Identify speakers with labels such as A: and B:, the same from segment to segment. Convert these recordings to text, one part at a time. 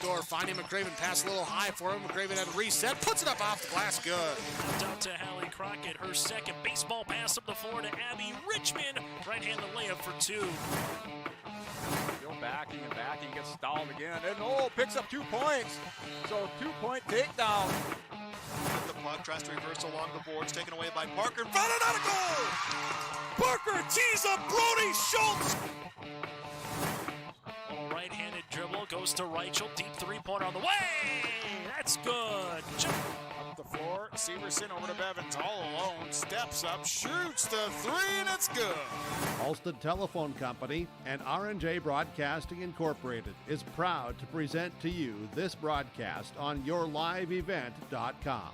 A: door, finding McCraven, pass a little high for him. McCraven had a reset, puts it up off the glass, good.
B: Down to Hallie Crockett, her second baseball pass up the floor to Abby Richmond. Right-handed layup for two.
C: Backing and backing, gets stalled again, and picks up 2 points. So 2-point takedown.
D: The puck tries to reverse along the boards, taken away by Parker. Found it out of goal! Parker tees up Brody Schultz!
B: Little right-handed dribble, goes to Reichel, deep three-pointer on the way! That's good!
C: Up the floor, Severson over to Bevins, all alone, steps up, shoots the three, and it's good!
E: Alston Telephone Company and R&J Broadcasting Incorporated is proud to present to you this broadcast on yourliveevent.com.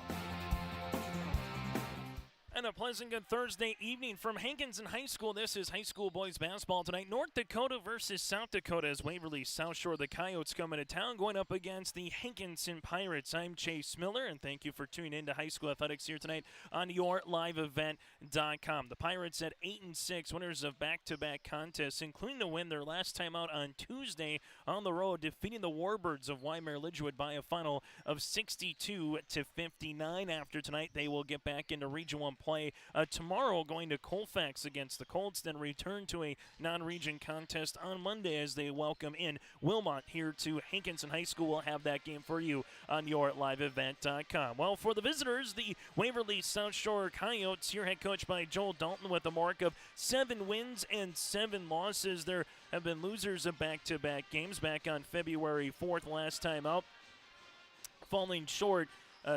B: And a pleasant good Thursday evening from Hankinson High School. This is high school boys basketball tonight. North Dakota versus South Dakota as Waverly South Shore. The Coyotes coming to town going up against the Hankinson Pirates. I'm Chase Miller, and thank you for tuning in to high school athletics here tonight on yourliveevent.com. The Pirates at 8-6, winners of back-to-back contests, including the win their last time out on Tuesday on the road, defeating the Warbirds of Waimea-Lidgewood by a final of 62-59. After tonight, they will get back into Region 1 play tomorrow, going to Colfax against the Colts, then return to a non-region contest on Monday as they welcome in Wilmot here to Hankinson High School. We'll have that game for you on yourliveevent.com. Well, for the visitors, the Waverly South Shore Coyotes, here head coach by Joel Dalton with a mark of 7 wins and 7 losses. There have been losers of back-to-back games back on February 4th last time out, falling short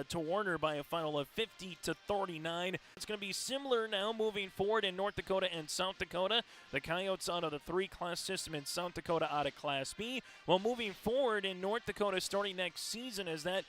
B: to Warner by a final of 50-39. It's going to be similar now moving forward in North Dakota and South Dakota. The Coyotes out of the 3-class system and South Dakota out of Class B. Well, moving forward in North Dakota starting next season, as that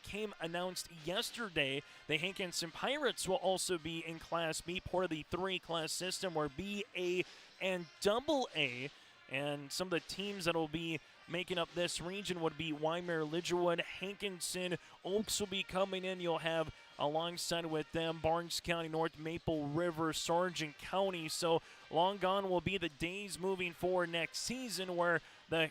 B: came announced yesterday, the Hankinson Pirates will also be in Class B, part of the 3-class system where B, A, and Double A. And some of the teams that will be making up this region would be Waimea-Lidgewood, Hankinson, Oaks will be coming in. You'll have alongside with them Barnes County, North Maple River, Sargent County. So long gone will be the days moving forward next season where the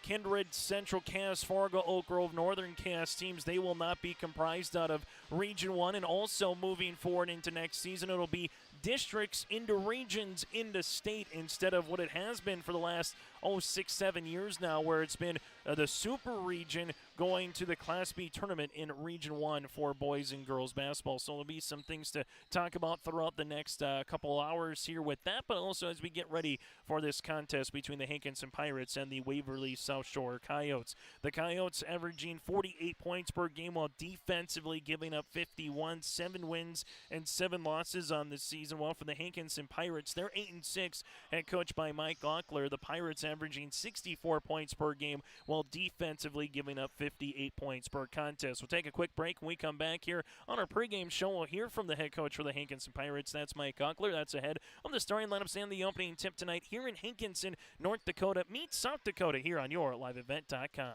B: Kindred, Central Cass, Fargo, Oak Grove, Northern Cass teams, they will not be comprised out of Region 1. And also moving forward into next season, it'll be districts into regions into state instead of what it has been for the last 6-7 years now, where it's been the super region going to the Class B tournament in Region 1 for boys and girls basketball. So there'll be some things to talk about throughout the next couple hours here with that, but also as we get ready for this contest between the Hankinson Pirates and the Waverly South Shore Coyotes. The Coyotes averaging 48 points per game while defensively giving up 51, 7 wins and 7 losses on this season. Well, for the Hankinson Pirates, they're 8-6, head coached by Mike Gockler. The Pirates averaging 64 points per game while defensively giving up 58 points per contest. We'll take a quick break. When we come back here on our pregame show, we'll hear from the head coach for the Hankinson Pirates. That's Mike Gockler. That's ahead of the starting lineups and the opening tip tonight here in Hankinson, North Dakota. Meet South Dakota here on yourliveevent.com.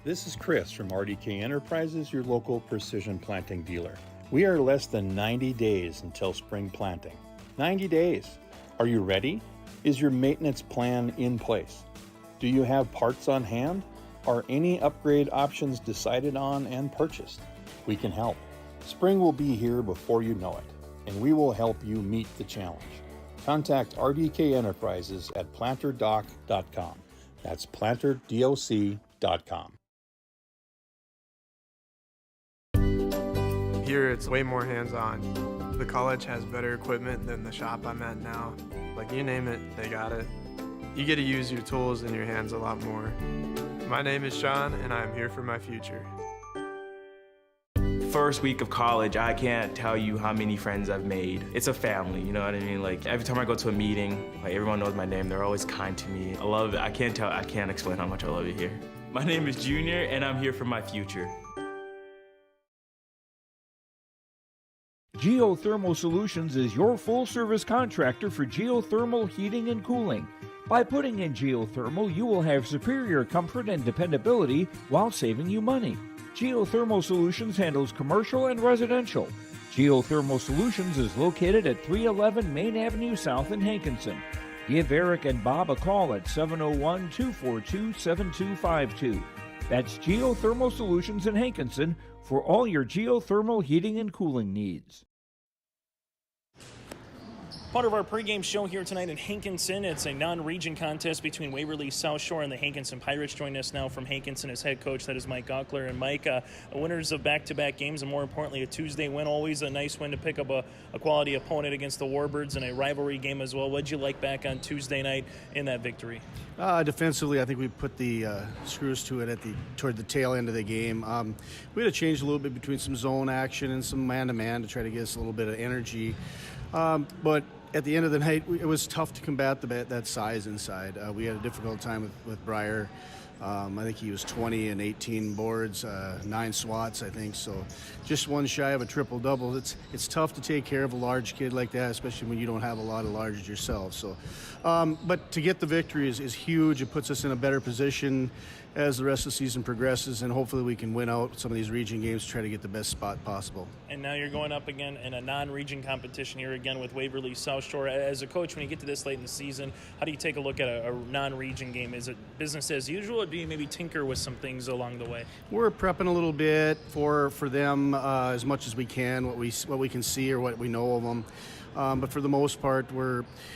F: This is Chris from RDK Enterprises, your local precision planting dealer. We are less than 90 days until spring planting. 90 days. Are you ready? Is your maintenance plan in place? Do you have parts on hand? Are any upgrade options decided on and purchased? We can help. Spring will be here before you know it, and we will help you meet the challenge. Contact RDK Enterprises at planterdoc.com. That's planterdoc.com.
G: Here it's way more hands-on. The college has better equipment than the shop I'm at now. Like, you name it, they got it. You get to use your tools and your hands a lot more. My name is Sean, and I'm here for my future.
H: First week of college, I can't tell you how many friends I've made. It's a family, you know what I mean? Like, every time I go to a meeting, like, everyone knows my name. They're always kind to me. I love it. I can't explain how much I love it here. My name is Junior, and I'm here for my future.
I: Geothermal Solutions is your full-service contractor for geothermal heating and cooling. By putting in geothermal, you will have superior comfort and dependability while saving you money. Geothermal Solutions handles commercial and residential. Geothermal Solutions is located at 311 Main Avenue South in Hankinson. Give Eric and Bob a call at 701-242-7252. That's Geothermal Solutions in Hankinson for all your geothermal heating and cooling needs.
B: Part of our pregame show here tonight in Hankinson. It's a non-region contest between Waverly, South Shore, and the Hankinson Pirates. Joining us now from Hankinson as head coach, that is Mike Gockler. And Mike, winners of back-to-back games, and more importantly, a Tuesday win. Always a nice win to pick up a quality opponent against the Warbirds in a rivalry game as well. What did you like back on Tuesday night in that victory?
J: Defensively, I think we put the screws to it toward the tail end of the game. We had to change a little bit between some zone action and some man-to-man to try to get us a little bit of energy. But at the end of the night, it was tough to combat that size inside. We had a difficult time with Breyer. I think he was 20 and 18 boards, 9 swats, I think. So just one shy of a triple-double. It's tough to take care of a large kid like that, especially when you don't have a lot of larges yourself. So, but to get the victory is huge. It puts us in a better position as the rest of the season progresses, and hopefully we can win out some of these region games to try to get the best spot possible.
B: And now you're going up again in a non-region competition here again with Waverly South Shore. As a coach, when you get to this late in the season, how do you take a look at a non-region game? Is it business as usual, or do you maybe tinker with some things along the way?
J: We're prepping a little bit for them as much as we can, what we can see or what we know of them. But for the most part,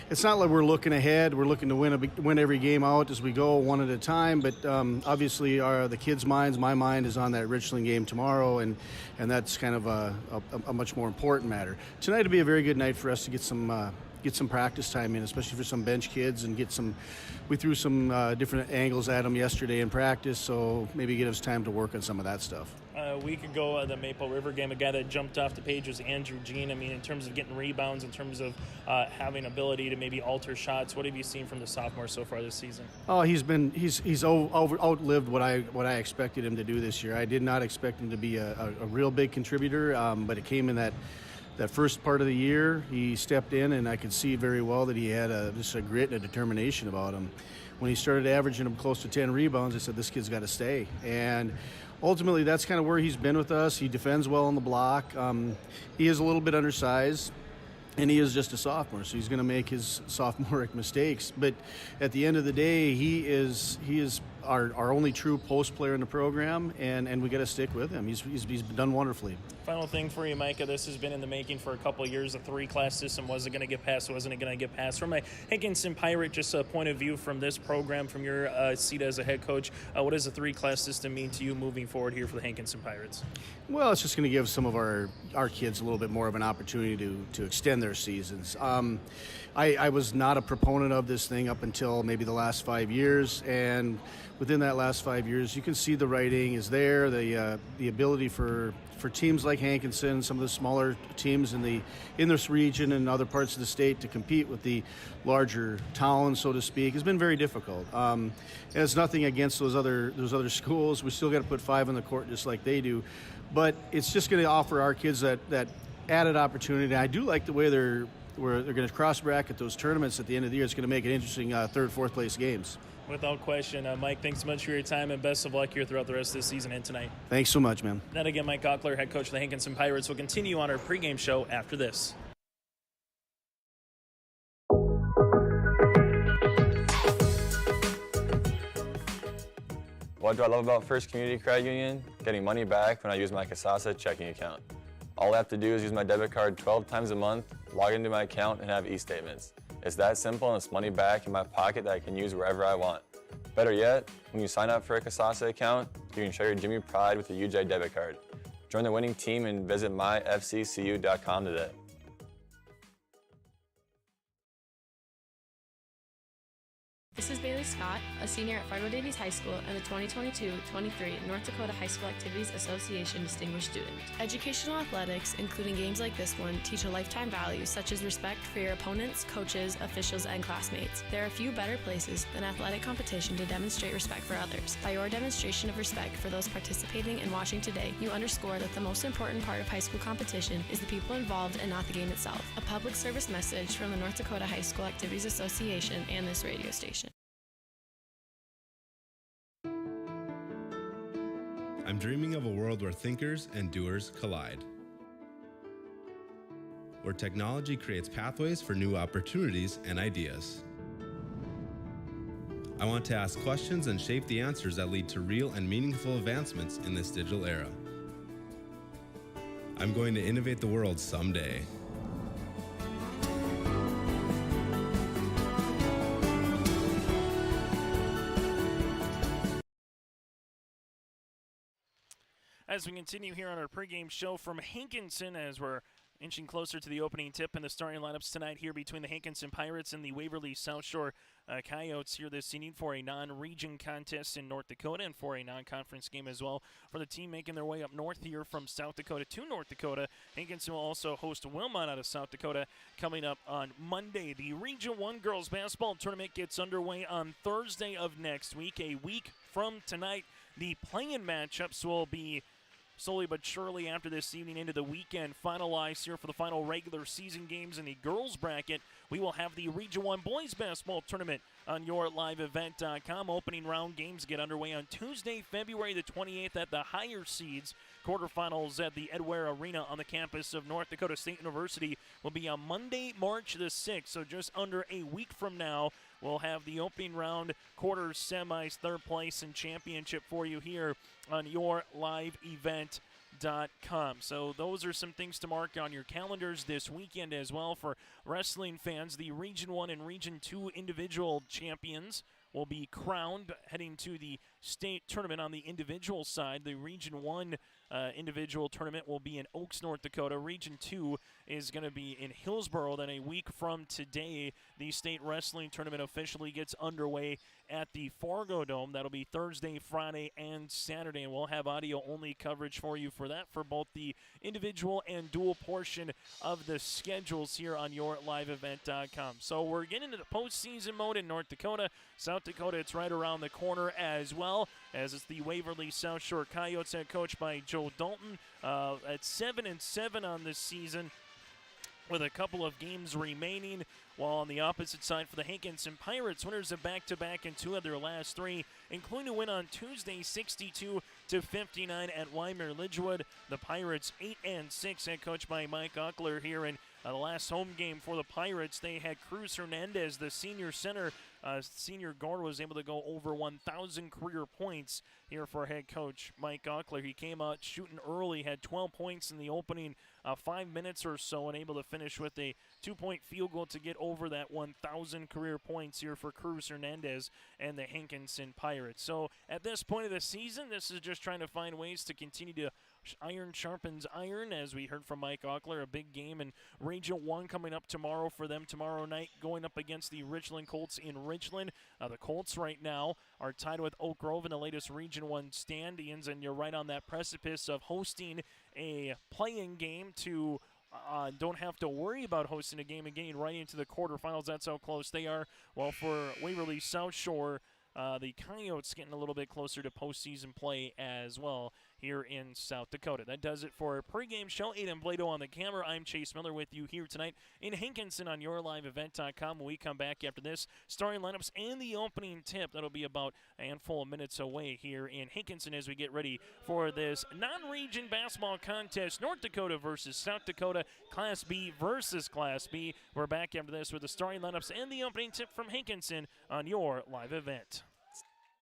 J: it's not like we're looking ahead. We're looking to win every game out as we go, one at a time. But obviously, the kids' minds, my mind is on that Richland game tomorrow, and that's kind of a much more important matter. Tonight will be a very good night for us to get some practice time in, especially for some bench kids, and we threw some different angles at them yesterday in practice, so maybe give us time to work on some of that stuff.
B: A week ago, the Maple River game, a guy that jumped off the page was Andrew Jean. I mean, in terms of getting rebounds, in terms of having ability to maybe alter shots, what have you seen from the sophomore so far this season?
J: Oh, he's outlived what I expected him to do this year. I did not expect him to be a real big contributor, but it came in that first part of the year. He stepped in, and I could see very well that he had just a grit and a determination about him. When he started averaging him close to 10 rebounds, I said, this kid's got to stay. And ultimately, that's kind of where he's been with us. He defends well on the block. He is a little bit undersized, and he is just a sophomore, so he's going to make his sophomoric mistakes. But at the end of the day, he is our only true post player in the program, and we got to stick with him. He's done wonderfully.
B: Final thing for you, Micah. This has been in the making for a couple of years. The 3-class system wasn't going to get passed. Wasn't it going to get passed? From a Hankinson Pirate, just a point of view from this program, from your seat as a head coach, what does the 3-class system mean to you moving forward here for the Hankinson Pirates?
J: Well, it's just going to give some of our kids a little bit more of an opportunity to extend their seasons. I was not a proponent of this thing up until maybe the last 5 years, and within that last 5 years, you can see the writing is there, the ability for teams like Hankinson, some of the smaller teams in this region and other parts of the state to compete with the larger towns, so to speak, has been very difficult. And it's nothing against those other schools. We still got to put 5 on the court just like they do, but it's just going to offer our kids that added opportunity. I do like the way they're going to cross bracket those tournaments at the end of the year. It's going to make it interesting 3rd, 4th place games.
B: Without question. Mike, thanks so much for your time, and best of luck here throughout the rest of this season and tonight.
J: Thanks so much, man.
B: Then again, Mike Gockler, head coach of the Hankinson Pirates, will continue on our pregame show after this.
K: What do I love about First Community Credit Union? Getting money back when I use my Kasasa checking account. All I have to do is use my debit card 12 times a month, log into my account, and have e-statements. It's that simple, and it's money back in my pocket that I can use wherever I want. Better yet, when you sign up for a Kasasa account, you can show your Jimmy Pride with a UJ debit card. Join the winning team and visit myfccu.com today.
L: This is Bailey Scott, a senior at Fargo-Davies High School and the 2022-23 North Dakota High School Activities Association Distinguished Student. Educational athletics, including games like this one, teach a lifetime values such as respect for your opponents, coaches, officials, and classmates. There are few better places than athletic competition to demonstrate respect for others. By your demonstration of respect for those participating and watching today, you underscore that the most important part of high school competition is the people involved and not the game itself. A public service message from the North Dakota High School Activities Association and this radio station.
M: I'm dreaming of a world where thinkers and doers collide. Where technology creates pathways for new opportunities and ideas. I want to ask questions and shape the answers that lead to real and meaningful advancements in this digital era. I'm going to innovate the world someday.
B: As we continue here on our pregame show from Hankinson, as we're inching closer to the opening tip and the starting lineups tonight here between the Hankinson Pirates and the Waverly South Shore Coyotes here this evening for a non-region contest in North Dakota and for a non-conference game as well for the team making their way up north here from South Dakota to North Dakota. Hankinson will also host Wilmot out of South Dakota coming up on Monday. The Region 1 girls basketball tournament gets underway on Thursday of next week. A week from tonight, the play-in matchups will be slowly but surely after this evening into the weekend finalized here for the final regular season games in the girls bracket. We will have the Region 1 boys basketball tournament on yourliveevent.com. Opening round games get underway on Tuesday, February the 28th at the higher seeds. Quarterfinals at the Edware Arena on the campus of North Dakota State University will be on Monday, March the 6th. So just under a week from now, we'll have the opening round, quarters, semis, third place, and championship for you here on yourliveevent.com. So those are some things to mark on your calendars this weekend as well for wrestling fans. The Region 1 and Region 2 individual champions will be crowned heading to the state tournament on the individual side. The Region 1 individual tournament will be in Oaks, North Dakota. Region 2 is going to be in Hillsboro. Then a week from today, the state wrestling tournament officially gets underway at the Fargo Dome. That'll be Thursday, Friday, and Saturday. And we'll have audio-only coverage for you for that for both the individual and dual portion of the schedules here on yourliveevent.com. So we're getting into the postseason mode in North Dakota. South Dakota, it's right around the corner as well, as it's the Waverly South Shore Coyotes, head coached by Joe Dalton, at 7-7 on this season, with a couple of games remaining, while on the opposite side for the Hankinson Pirates, winners of back-to-back in two of their last three, including a win on Tuesday 62-59 at Weimar Lidgewood. The Pirates 8-6, head coached by Mike Ockler here in the last home game for the Pirates. They had Cruz Hernandez, the senior center, senior guard, was able to go over 1,000 career points here for head coach Mike Ockler. He came out shooting early, had 12 points in the opening 5 minutes or so, and able to finish with a 2-point field goal to get over that 1,000 career points here for Cruz Hernandez and the Hankinson Pirates. So at this point of the season, this is just trying to find ways to continue to iron sharpens iron, as we heard from Mike Ockler. A big game in Region 1 coming up tomorrow for them tomorrow night, going up against the Richland Colts in Richland. The Colts right now are tied with Oak Grove in the latest Region 1 standings, and you're right on that precipice of hosting a play-in game to don't have to worry about hosting a game and getting right into the quarterfinals. That's how close they are. Well, for Waverly South Shore, the Coyotes getting a little bit closer to postseason play as well here in South Dakota. That does it for our pregame show. Aiden Blado on the camera. I'm Chase Miller with you here tonight in Hankinson on yourliveevent.com. When we come back after this, starting lineups and the opening tip, that'll be about a handful of minutes away here in Hankinson as we get ready for this non-region basketball contest, North Dakota versus South Dakota, Class B versus Class B. We're back after this with the starting lineups and the opening tip from Hankinson on your live event.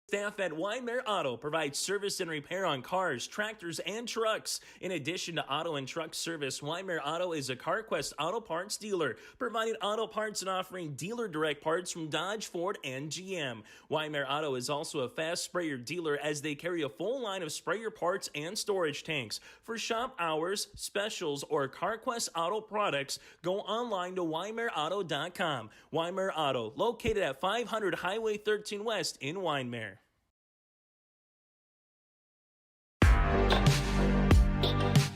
N: Staff at Weimar Auto provides service and repair on cars, tractors, and trucks. In addition to auto and truck service, Weimar Auto is a CarQuest auto parts dealer, providing auto parts and offering dealer direct parts from Dodge, Ford, and GM. Weimar Auto is also a fast sprayer dealer, as they carry a full line of sprayer parts and storage tanks. For shop hours, specials, or CarQuest auto products, go online to WeimarAuto.com. Weimar Auto, located at 500 Highway 13 West in Weimar.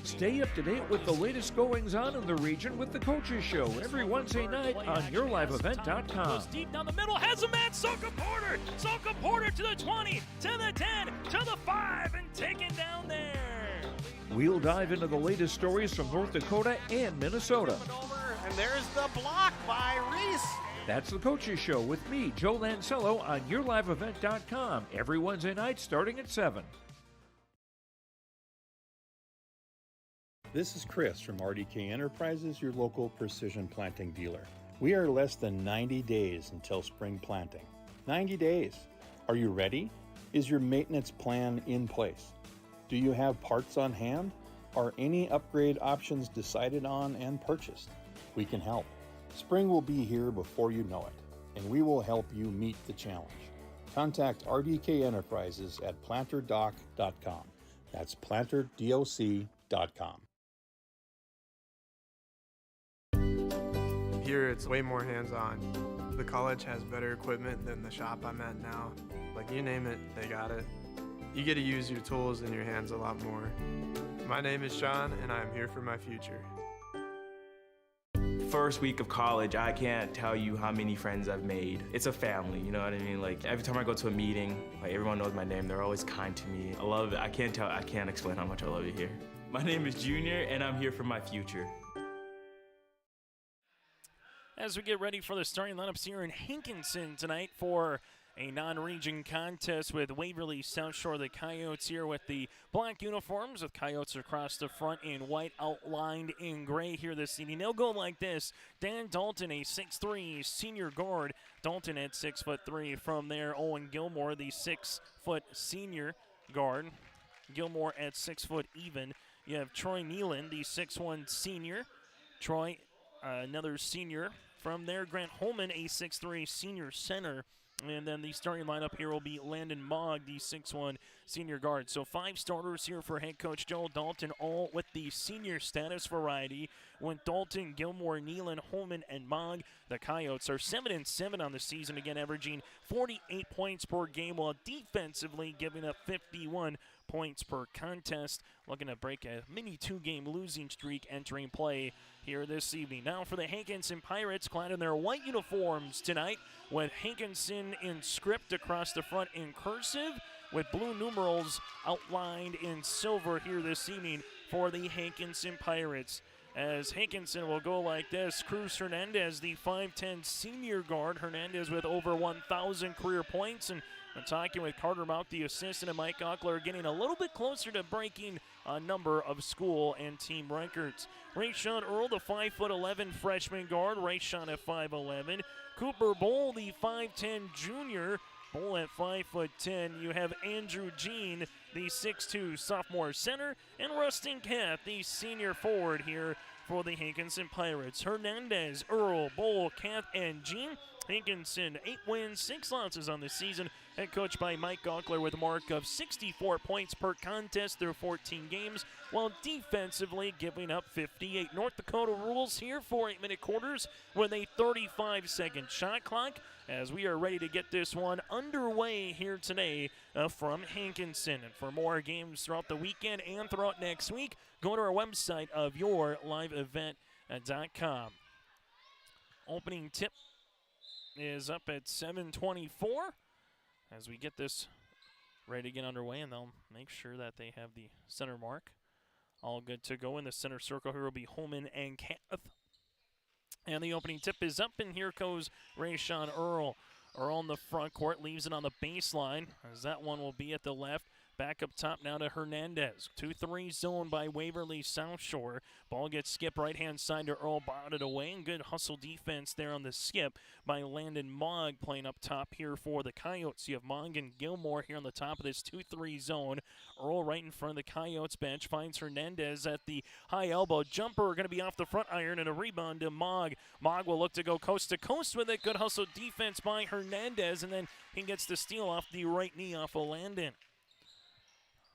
I: Stay up to date with the latest goings-on in the region with the Coaches Show every Wednesday night on yourliveevent.com.
B: Deep down the middle, has a man, Soka Porter. Soka Porter to the 20, to the 10, to the 5, and taken down there.
I: We'll dive into the latest stories from North Dakota and Minnesota.
C: And there's the block by Reese.
I: That's the Coaches Show with me, Joe Lancello, on yourliveevent.com every Wednesday night starting at 7.
F: This is Chris from RDK Enterprises, your local precision planting dealer. We are less than 90 days until spring planting. 90 days. Are you ready? Is your maintenance plan in place? Do you have parts on hand? Are any upgrade options decided on and purchased? We can help. Spring will be here before you know it, and we will help you meet the challenge. Contact RDK Enterprises at planterdoc.com. That's planterdoc.com.
G: Here it's way more hands-on. The college has better equipment than the shop I'm at now. Like you name it, they got it. You get to use your tools and your hands a lot more. My name is Sean, and I'm here for my future.
H: First week of college, I can't tell you how many friends I've made. It's a family, you know what I mean? Like every time I go to a meeting, like everyone knows my name. They're always kind to me. I love it. I can't explain how much I love it here. My name is Junior, and I'm here for my future.
B: As we get ready for the starting lineups here in Hankinson tonight for a non-region contest with Waverly South Shore. The Coyotes here with the black uniforms with Coyotes across the front in white outlined in gray here this evening. They'll go like this. Dan Dalton, a 6'3" senior guard. Dalton at 6'3". From there, Owen Gilmore, the 6-foot senior guard. Gilmore at 6 foot even. You have Troy Nealon, the 6'1" senior. Troy, another senior. From there, Grant Holman, a 6'3" senior center. And then the starting lineup here will be Landon Mogg, the 6'1" senior guard. So 5 starters here for head coach Joel Dalton, all with the senior status variety. When Dalton, Gilmore, Nealon, Holman, and Mogg, the Coyotes are 7-7 on the season, again averaging 48 points per game, while defensively giving up 51 points per contest. Looking to break a mini 2-game losing streak entering play here this evening. Now for the Hankinson Pirates, clad in their white uniforms tonight, with Hankinson in script across the front in cursive, with blue numerals outlined in silver here this evening for the Hankinson Pirates. As Hankinson will go like this: Cruz Hernandez, the 5'10" senior guard. Hernandez with over 1,000 career points, and talking with Carter Mount, the assistant, and Mike Ockler, getting a little bit closer to breaking a number of school and team records. Rayshawn Earl, the 5'11" freshman guard. Rayshawn at 5'11". Cooper Bowl, the 5'10" junior. Bowl at 5'10". You have Andrew Jean, the 6'2" sophomore center, and Rustin Kath, the senior forward here for the Hankinson Pirates. Hernandez, Earl, Bowl, Kath, and Jean. Hankinson, 8 wins, 6 losses on the season, head coached by Mike Ockler with a mark of 64 points per contest through 14 games, while defensively giving up 58. North Dakota rules here for 8-minute quarters with a 35-second shot clock, as we are ready to get this one underway here today from Hankinson. And for more games throughout the weekend and throughout next week, go to our website of yourliveevent.com. Opening tip is up at 7:24 as we get this ready to get underway, and they'll make sure that they have the center mark all good to go. In the center circle here will be Holman and Kath. And the opening tip is up, and here goes Rayshawn Earl. Earl on the front court, leaves it on the baseline, as that one will be at the left. Back up top now to Hernandez. 2-3 zone by Waverly South Shore. Ball gets skipped right-hand side to Earl, barred it away, and good hustle defense there on the skip by Landon Mogg playing up top here for the Coyotes. You have Mogg and Gilmore here on the top of this 2-3 zone. Earl right in front of the Coyotes bench finds Hernandez at the high elbow. Jumper going to be off the front iron, and a rebound to Mogg. Mogg will look to go coast to coast with it. Good hustle defense by Hernandez, and then he gets the steal off the right knee off of Landon.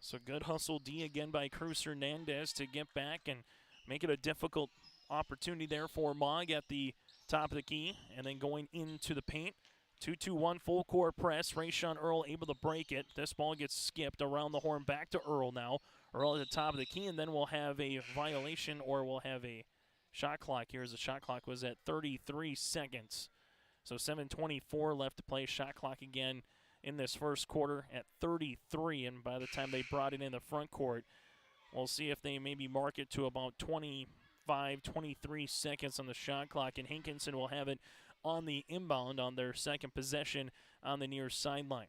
B: So good hustle D again by Cruz Hernandez to get back and make it a difficult opportunity there for Mogg at the top of the key, and then going into the paint. 2-2-1 full court press. Rayshawn Earl able to break it. This ball gets skipped around the horn back to Earl now. Earl at the top of the key, and then we'll have a violation, or we'll have a shot clock here, as the shot clock was at 33 seconds. So 7:24 left to play. Shot clock again in this first quarter at 33, and by the time they brought it in the front court, we'll see if they maybe mark it to about 25, 23 seconds on the shot clock, and Hankinson will have it on the inbound on their second possession on the near sideline.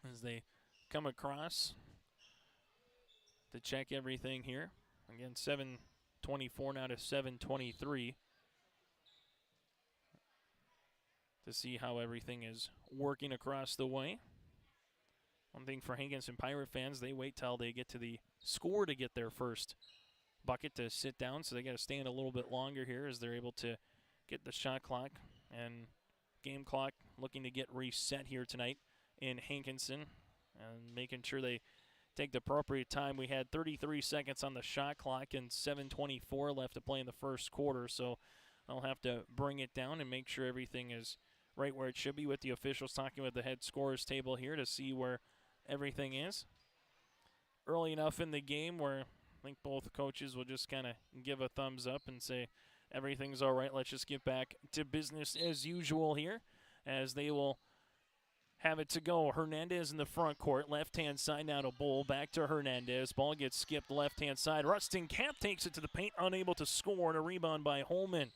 B: As they come across to check everything here. Again, 7:24 now to 7:23. to see how everything is working across the way. One thing for Hankinson Pirate fans, they wait till they get to the score to get their first bucket to sit down, so they got to stand a little bit longer here as they're able to get the shot clock and game clock looking to get reset here tonight in Hankinson, and making sure they take the appropriate time. We had 33 seconds on the shot clock and 7:24 left to play in the first quarter, so I'll have to bring it down and make sure everything is right where it should be, with the officials talking with the head scorers table here to see where everything is. Early enough in the game where I think both coaches will just kind of give a thumbs up and say everything's all right. Let's just get back to business as usual here, as they will have it to go. Hernandez in the front court, left-hand side now to Bull. Back to Hernandez. Ball gets skipped left-hand side. Rustin Camp takes it to the paint, unable to score, and a rebound by Holman.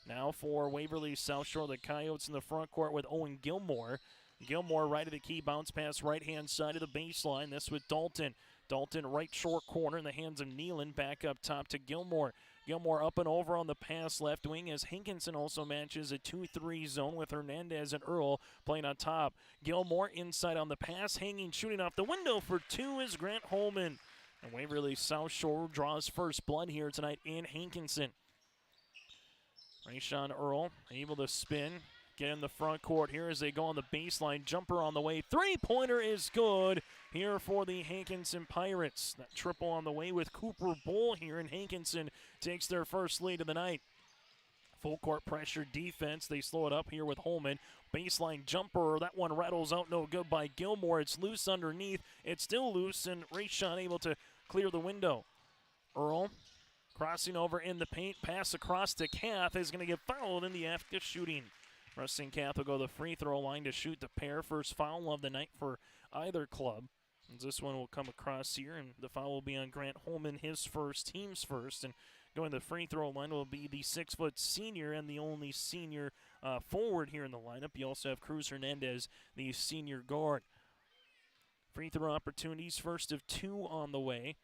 B: Now for Waverly South Shore, the Coyotes in the front court with Owen Gilmore. Gilmore right of the key, bounce pass right-hand side of the baseline. This with Dalton. Dalton right short corner in the hands of Nealon. Back up top to Gilmore. Gilmore up and over on the pass left wing as Hankinson also matches a 2-3 zone with Hernandez and Earl playing on top. Gilmore inside on the pass, hanging, shooting off the window for two is Grant Holman. And Waverly South Shore draws first blood here tonight in Hankinson. Rayshawn Earl able to spin, get in the front court here as they go on the baseline. Jumper on the way. Three-pointer is good here for the Hankinson Pirates. That triple on the way with Cooper Bull here, and Hankinson takes their first lead of the night. Full court pressure defense. They slow it up here with Holman. Baseline jumper. That one rattles out, no good by Gilmore. It's loose underneath. It's still loose, and Rayshawn able to clear the window. Earl crossing over in the paint. Pass across to Kath is going to get fouled in the act of shooting. Rustin Kath will go to the free throw line to shoot the pair. First foul of the night for either club. And this one will come across here, and the foul will be on Grant Holman, his first, team's first. And going to the free throw line will be the 6-foot senior and the only senior forward here in the lineup. You also have Cruz Hernandez, the senior guard. Free throw opportunities, first of two on the way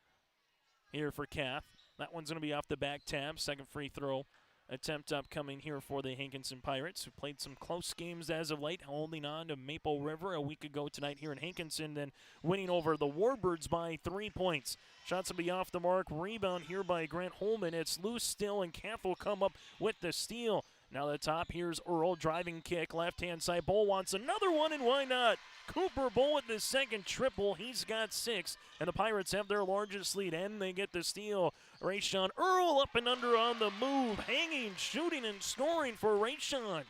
B: here for Kath. That one's going to be off the back tab. Second free throw attempt upcoming here for the Hankinson Pirates, who played some close games as of late, holding on to Maple River a week ago tonight here in Hankinson, then winning over the Warbirds by 3 points. Shots will be off the mark. Rebound here by Grant Holman. It's loose still, and Kath will come up with the steal. Now the top, here's Earl, driving kick, left-hand side. Bull wants another one, and why not? Cooper Bull with the second triple. He's got 6, and the Pirates have their largest lead, and they get the steal. Rayshawn Earl up and under on the move, hanging, shooting, and scoring for Rayshawn.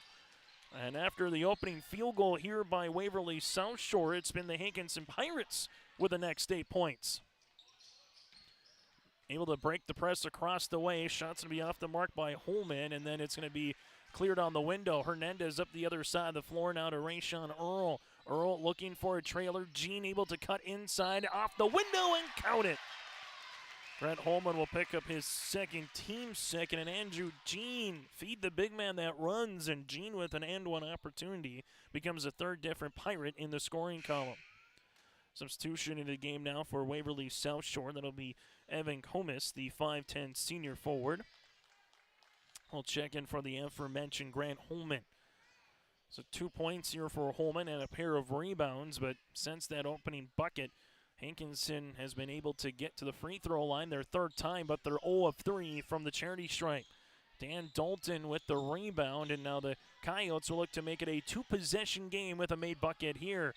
B: And after the opening field goal here by Waverly South Shore, it's been the Hankinson Pirates with the next 8 points. Able to break the press across the way. Shots going to be off the mark by Holman, and then it's going to be cleared on the window. Hernandez up the other side of the floor now to Rayshawn Earl. Earl looking for a trailer. Jean able to cut inside, off the window, and count it. Grant Holman will pick up his second, team second, and Andrew Jean feed the big man that runs, and Jean with an and one opportunity becomes a third different Pirate in the scoring column. Substitution in the game now for Waverly South Shore. That'll be Evan Comis, the 5'10 senior forward. We'll check in for the aforementioned Grant Holman. So 2 points here for Holman and a pair of rebounds, but since that opening bucket, Hankinson has been able to get to the free throw line their third time, but they're 0 of 3 from the charity stripe. Dan Dalton with the rebound, and now the Coyotes will look to make it a 2-possession game with a made bucket here.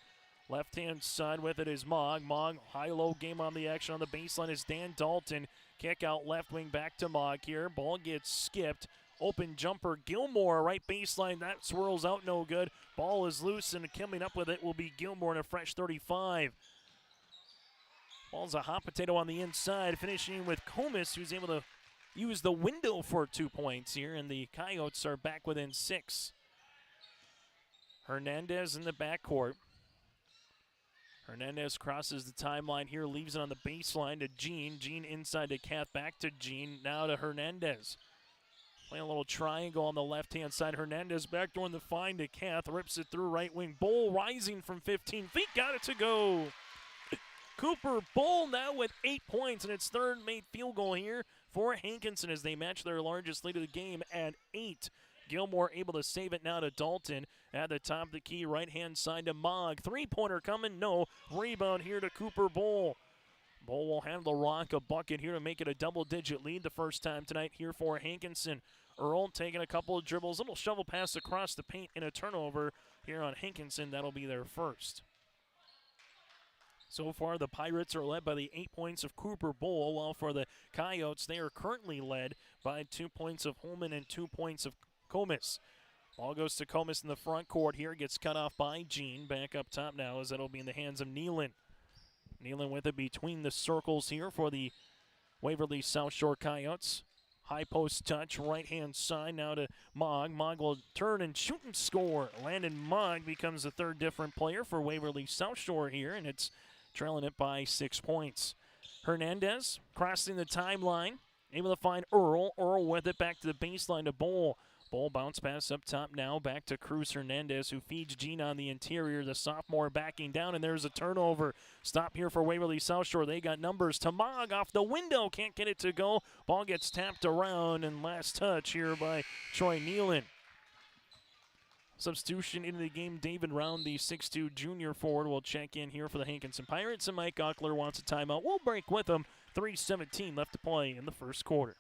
B: Left-hand side with it is Mogg. Mogg, high-low game on the action on the baseline is Dan Dalton. Kick out left wing back to Mogg here. Ball gets skipped. Open jumper, Gilmore, right baseline. That swirls out, no good. Ball is loose, and coming up with it will be Gilmore in a fresh 35. Ball's a hot potato on the inside, finishing with Comis, who's able to use the window for 2 points here, and the Coyotes are back within 6. Hernandez in the backcourt. Hernandez crosses the timeline here, leaves it on the baseline to Jean. Jean inside to Kath, back to Jean, now to Hernandez. Playing a little triangle on the left-hand side. Hernandez backdooring the find to Kath, rips it through right wing. Bull rising from 15 feet, got it to go. Cooper Bull now with 8 points, and its third made field goal here for Hankinson as they match their largest lead of the game at 8. Gilmore able to save it now to Dalton. At the top of the key, right-hand side to Mogg. Three-pointer coming, no. Rebound here to Cooper Bull. Bull will have the rock, a bucket here to make it a double-digit lead the first time tonight here for Hankinson. Earl taking a couple of dribbles, little shovel pass across the paint and a turnover here on Hankinson. That'll be their first. So far, the Pirates are led by the 8 points of Cooper Bull, while for the Coyotes, they are currently led by 2 points of Holman and 2 points of Comis. Ball goes to Comis in the front court here, gets cut off by Jean. Back up top now as that'll be in the hands of Nealon. Nealon with it between the circles here for the Waverly South Shore Coyotes. High post touch, right-hand side now to Mogg. Mogg will turn and shoot and score. Landon Mogg becomes the third different player for Waverly South Shore here, and it's trailing it by 6 points. Hernandez crossing the timeline, able to find Earl. Earl with it back to the baseline to Bull. Bull bounce pass up top now, back to Cruz Hernandez, who feeds Jean on the interior. The sophomore backing down, and there's a turnover. Stop here for Waverly South Shore. They got numbers. To Mogg off the window, can't get it to go. Ball gets tapped around, and last touch here by Troy Nealon. Substitution into the game, David Round, the 6'2 junior forward, will check in here for the Hankinson Pirates, and Mike Ockler wants a timeout. We'll break with him. 3:17 left to play in the first quarter.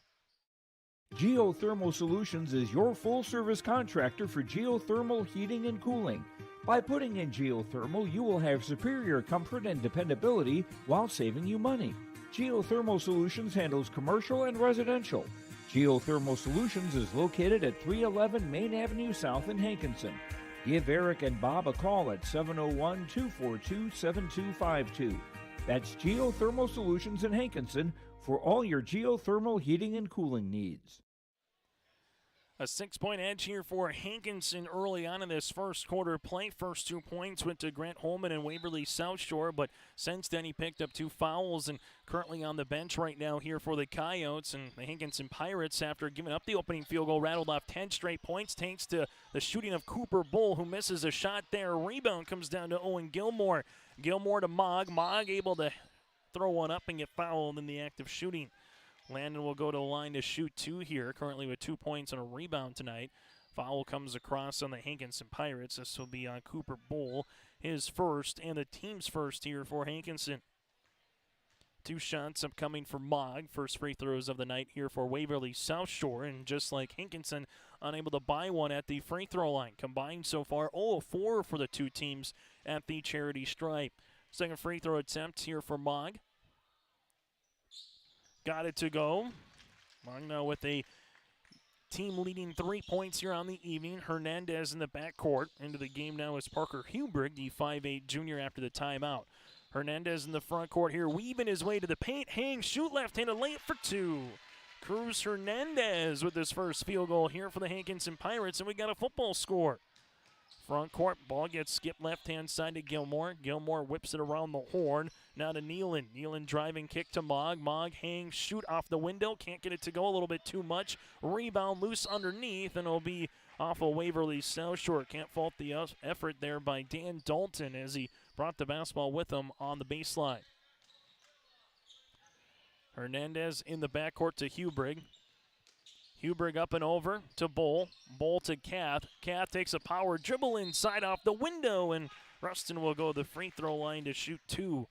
I: Geothermal Solutions is your full-service contractor for geothermal heating and cooling. By putting in geothermal, you will have superior comfort and dependability while saving you money. Geothermal Solutions handles commercial and residential. Geothermal Solutions is located at 311 Main Avenue South in Hankinson. Give Eric and Bob a call at 701-242-7252. That's Geothermal Solutions in Hankinson for all your geothermal heating and cooling needs.
B: A 6-point edge here for Hankinson early on in this first quarter play. First 2 points went to Grant Holman and Waverly South Shore, but since then he picked up 2 fouls and currently on the bench right now here for the Coyotes. And the Hankinson Pirates, after giving up the opening field goal, rattled off 10 straight points thanks to the shooting of Cooper Bull, who misses a shot there. Rebound comes down to Owen Gilmore. Gilmore to Mogg. Mogg able to throw one up and get fouled in the act of shooting. Landon will go to the line to shoot 2 here, currently with 2 points and a rebound tonight. Foul comes across on the Hankinson Pirates. This will be on Cooper Bull, his first and the team's first here for Hankinson. 2 shots upcoming for Mogg. First free throws of the night here for Waverly South Shore. And just like Hankinson, unable to buy one at the free throw line. Combined so far, 0-4 for the 2 teams at the charity stripe. Second free throw attempt here for Mogg. Got it to go. Mogg now with a team-leading 3 points here on the evening. Hernandez in the backcourt. Into the game now is Parker Hubrig, the 5'8 junior after the timeout. Hernandez in the front court here, weaving his way to the paint. Hang, shoot, left-handed layup for 2. Cruz Hernandez with his first field goal here for the Hankinson Pirates, and we got a football score. Front court, ball gets skipped left-hand side to Gilmore. Gilmore whips it around the horn. Now to Nealon. Nealon driving kick to Mogg. Mogg hang, shoot off the window. Can't get it to go a little bit too much. Rebound loose underneath, and it'll be off of Waverly South Shore. Can't fault the effort there by Dan Dalton as he brought the basketball with him on the baseline. Hernandez in the backcourt to Hubrig. Hubrig up and over to Bull. Bull to Kath. Kath takes a power dribble inside off the window, and Rustin will go to the free throw line to shoot 2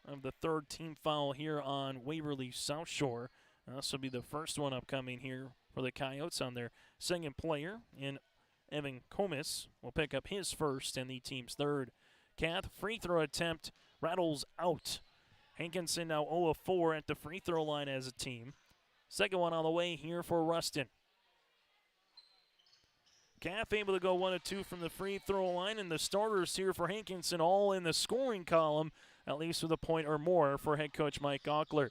B: of the third team foul here on Waverly South Shore. This will be the first one upcoming here for the Coyotes on their second player, and Evan Comis will pick up his first and the team's third. Kath, free throw attempt, rattles out. Hankinson now 0-4 at the free throw line as a team. Second one on the way here for Rustin. Kath able to go 1 of 2 from the free throw line, and the starters here for Hankinson all in the scoring column, at least with a point or more for head coach Mike Ockler.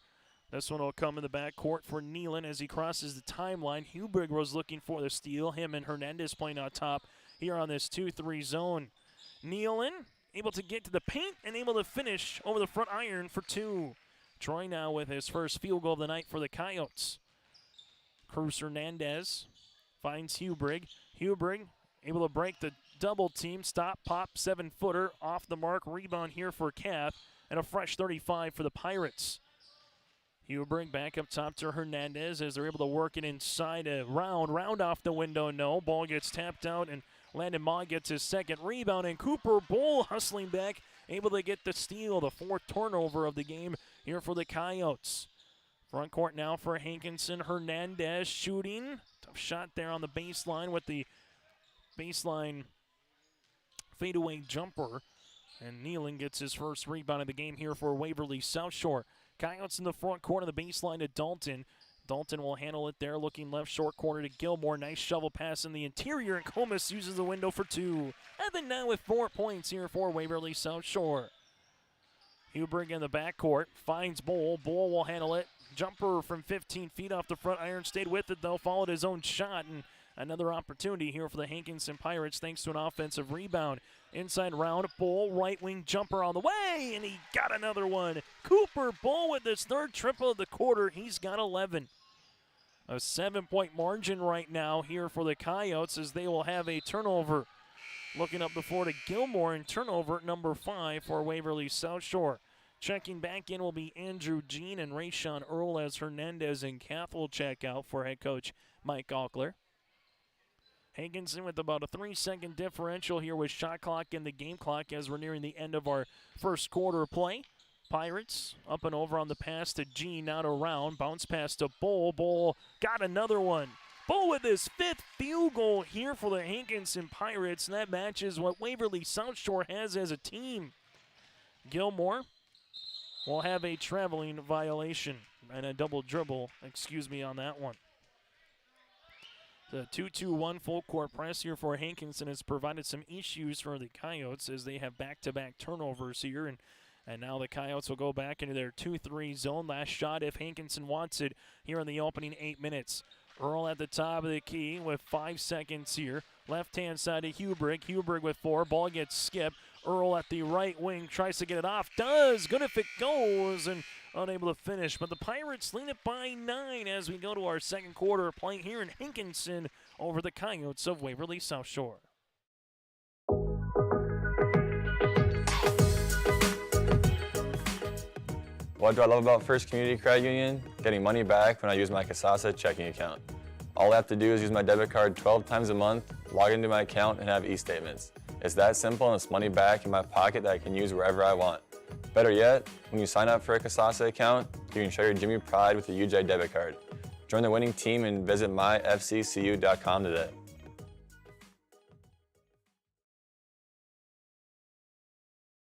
B: This one will come in the backcourt for Nealon as he crosses the timeline. Hubrig was looking for the steal. Him and Hernandez playing on top here on this 2-3 zone. Nealon able to get to the paint and able to finish over the front iron for 2. Troy now with his first field goal of the night for the Coyotes. Cruz Hernandez finds Hubrig. Hubrig able to break the double team. Stop, pop, 7-footer off the mark. Rebound here for Kath, and a fresh 35 for the Pirates. Hubrick back up top to Hernandez as they're able to work it inside a round off the window, no. Ball gets tapped out, and Landon Mogg gets his second rebound, and Cooper Bull hustling back, able to get the steal, the fourth turnover of the game here for the Coyotes. Front court now for Hankinson. Hernandez shooting. Tough shot there on the baseline with the baseline fadeaway jumper. And Nealon gets his first rebound of the game here for Waverly South Shore. Coyotes in the front court of the baseline to Dalton. Dalton will handle it there, looking left short corner to Gilmore. Nice shovel pass in the interior, and Comas uses the window for two. And then now with 4 points here for Waverly South Shore. Hubrick in the backcourt, finds Bull. Bull will handle it. Jumper from 15 feet off the front iron, stayed with it though, followed his own shot, and another opportunity here for the Hankinson Pirates thanks to an offensive rebound. Inside round, Bull, right wing jumper on the way, and he got another one. Cooper Bull with his third triple of the quarter. He's got 11. A 7-point margin right now here for the Coyotes as they will have a turnover. Looking up the floor to Gilmore, and turnover number 5 for Waverly South Shore. Checking back in will be Andrew Jean and Rayshawn Earl as Hernandez and Kath will check out for head coach Mike Aukler. Hankinson with about a 3-second differential here with shot clock and the game clock as we're nearing the end of our first quarter play. Pirates up and over on the pass to Jean, not around. Bounce pass to Bull. Bull got another one. Bull with his 5th field goal here for the Hankinson Pirates, and that matches what Waverly South Shore has as a team. Gilmore will have a traveling violation and a double dribble, on that one. The 2-2-1 full court press here for Hankinson has provided some issues for the Coyotes as they have back-to-back turnovers here, and now the Coyotes will go back into their 2-3 zone. Last shot if Hankinson wants it here in the opening 8 minutes. Earl at the top of the key with 5 seconds here. Left-hand side to Hubrick. Hubrick with 4. Ball gets skipped. Earl at the right wing tries to get it off. Does. Good if it goes, and unable to finish. But the Pirates lead it by 9 as we go to our second quarter, playing here in Hankinson over the Coyotes of Waverly South Shore.
K: What do I love about First Community Credit Union? Getting money back when I use my Kasasa checking account. All I have to do is use my debit card 12 times a month, log into my account, and have e-statements. It's that simple, and it's money back in my pocket that I can use wherever I want. Better yet, when you sign up for a Kasasa account, you can show your Jimmy Pride with a UJ debit card. Join the winning team and visit myfccu.com today.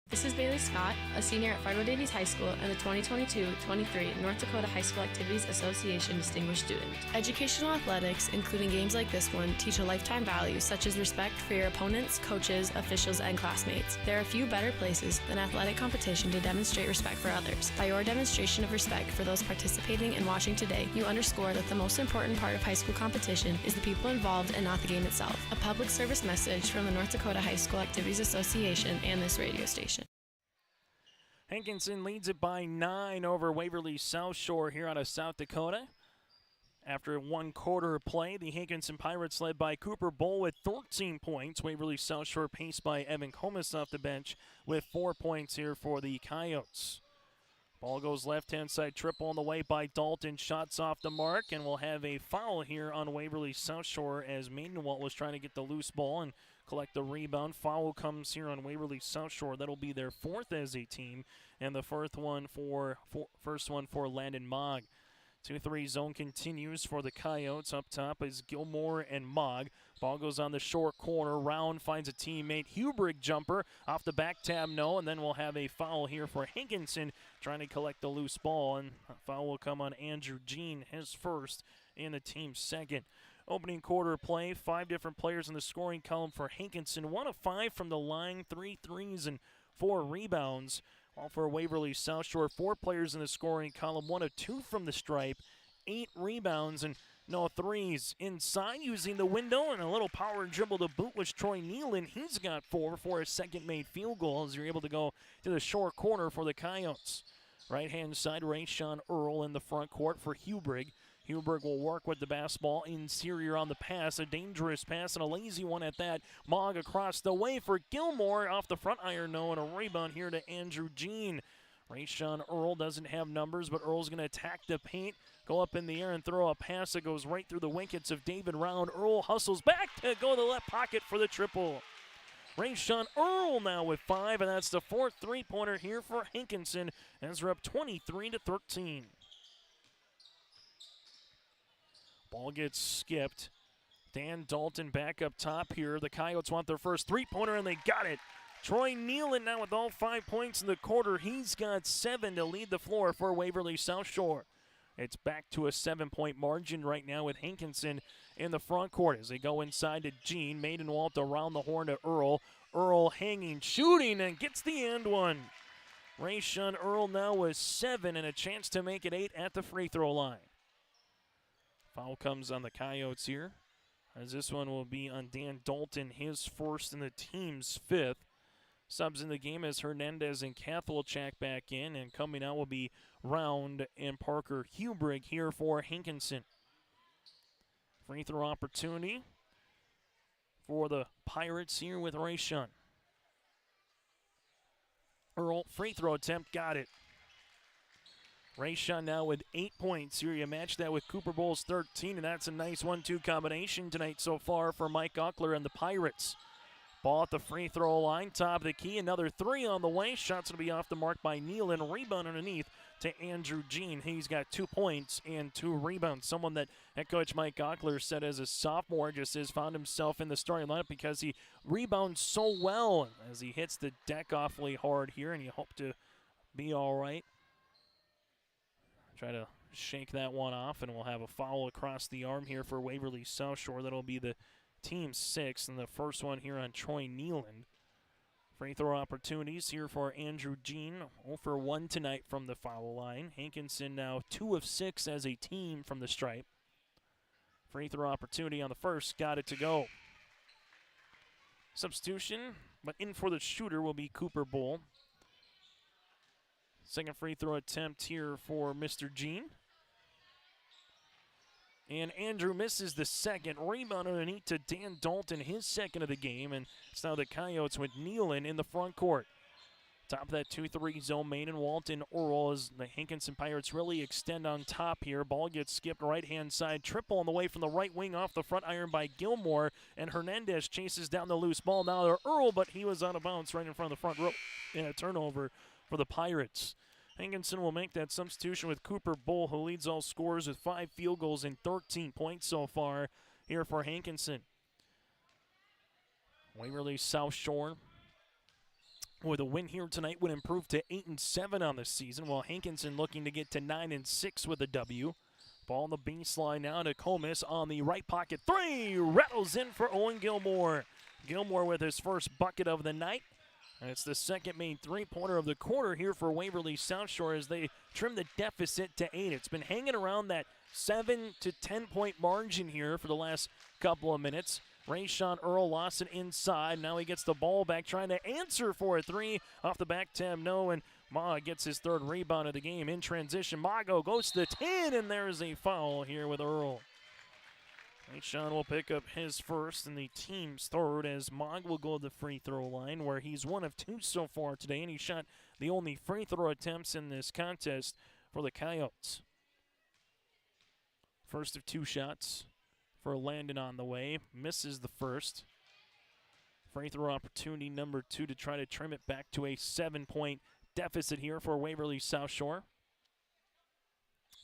L: This is Bailey Scott, a senior at Fargo Davies High School and the 2022-23 North Dakota High School Activities Association Distinguished Student. Educational athletics, including games like this one, teach a lifetime value such as respect for your opponents, coaches, officials, and classmates. There are few better places than athletic competition to demonstrate respect for others. By your demonstration of respect for those participating and watching today, you underscore that the most important part of high school competition is the people involved and not the game itself. A public service message from the North Dakota High School Activities Association and this radio station.
B: Hankinson leads it by 9 over Waverly South Shore here out of South Dakota. After 1 quarter of play, the Hankinson Pirates led by Cooper Bull with 13 points. Waverly South Shore paced by Evan Comas off the bench with 4 points here for the Coyotes. Ball goes left-hand side, triple on the way by Dalton. Shots off the mark, and we'll have a foul here on Waverly South Shore as Maidenwalt was trying to get the loose ball and collect the rebound. Foul comes here on Waverly South Shore. That'll be their 4th as a team, and the first one for Landon Mogg. 2-3 zone continues for the Coyotes. Up top is Gilmore and Mogg. Ball goes on the short corner. Round finds a teammate. Hubrick jumper off the back tab, no, and then we'll have a foul here for Hankinson trying to collect the loose ball, and a foul will come on Andrew Jean, his first, and the team's second. Opening quarter play, 5 different players in the scoring column for Hankinson. 1 of 5 from the line, 3 threes and 4 rebounds. While for Waverly South Shore, 4 players in the scoring column, 1 of 2 from the stripe, 8 rebounds and no threes. Inside using the window and a little power dribble to boot was Troy Nealon. He's got 4 for his second made field goal as you're able to go to the short corner for the Coyotes. Right-hand side, Rayshawn Earl in the front court for Hubrick. Hubrick will work with the basketball interior on the pass. A dangerous pass and a lazy one at that. Mogg across the way for Gilmore off the front iron, no, and a rebound here to Andrew Jean. Rayshawn Earl doesn't have numbers, but Earl's going to attack the paint, go up in the air and throw a pass that goes right through the wickets of David Round. Earl hustles back to go to the left pocket for the triple. Rayshawn Earl now with 5, and that's the 4th three-pointer here for Hankinson as we're up 23-13. Ball gets skipped. Dan Dalton back up top here. The Coyotes want their first three-pointer, and they got it. Troy Nealon now with all 5 points in the quarter. He's got 7 to lead the floor for Waverly South Shore. It's back to a 7-point margin right now with Hankinson in the front court as they go inside to Gene. Maidenwalt around the horn to Earl. Earl hanging, shooting, and gets the and one. Rayshawn Earl now with 7 and a chance to make it 8 at the free throw line. Foul comes on the Coyotes here, as this one will be on Dan Dalton, his first and the team's 5th. Subs in the game as Hernandez and Cathal check back in, and coming out will be Round and Parker Hubrig here for Hankinson. Free throw opportunity for the Pirates here with Rayshawn. Earl, free throw attempt, got it. Rayshawn now with 8 points here. You match that with Cooper Bowles' 13, and that's a nice 1-2 combination tonight so far for Mike Uckler and the Pirates. Ball at the free throw line, top of the key, another 3 on the way. Shots will be off the mark by Nealon. Rebound underneath to Andrew Jean. He's got 2 points and 2 rebounds. Someone that head coach Mike Uckler said as a sophomore just has found himself in the starting lineup because he rebounds so well as he hits the deck awfully hard here, and you hope to be all right. Try to shake that one off, and we'll have a foul across the arm here for Waverly South Shore. That'll be the team 6, and the first one here on Troy Nealon. Free throw opportunities here for Andrew Jean. 0 for 1 tonight from the foul line. Hankinson now 2 of 6 as a team from the stripe. Free throw opportunity on the first, got it to go. Substitution, but in for the shooter will be Cooper Bull. Second free throw attempt here for Mr. Jean. And Andrew misses the second. Rebound underneath to Dan Dalton, his second of the game. And it's now the Coyotes with Nealon in the front court. Top of that 2-3 zone, Maidenwalt and Earl as the Hankinson Pirates really extend on top here. Ball gets skipped right-hand side. Triple on the way from the right wing off the front iron by Gilmore. And Hernandez chases down the loose ball. Now they're Earl, but he was out of bounds right in front of the front row. And a turnover for the Pirates. Hankinson will make that substitution with Cooper Bull, who leads all scorers with 5 field goals and 13 points so far here for Hankinson. Waverly South Shore with a win here tonight would improve to 8-7 on the season, while Hankinson looking to get to 9-6 with a W. Ball on the baseline now to Comis on the right pocket. 3 rattles in for Owen Gilmore. Gilmore with his first bucket of the night. And it's the second main three-pointer of the quarter here for Waverly South Shore as they trim the deficit to 8. It's been hanging around that 7 to 10-point margin here for the last couple of minutes. Rayshawn Earl lost it inside. Now he gets the ball back, trying to answer for a 3 off the back tab. No, and Ma gets his 3rd rebound of the game in transition. Mago goes to the 10, and there's a foul here with Earl. Rayshawn will pick up his first and the team's 3rd as Mog will go to the free throw line, where he's 1 of 2 so far today, and he shot the only free throw attempts in this contest for the Coyotes. First of 2 shots for Landon on the way. Misses the first. Free throw opportunity number 2 to try to trim it back to a 7-point deficit here for Waverly South Shore.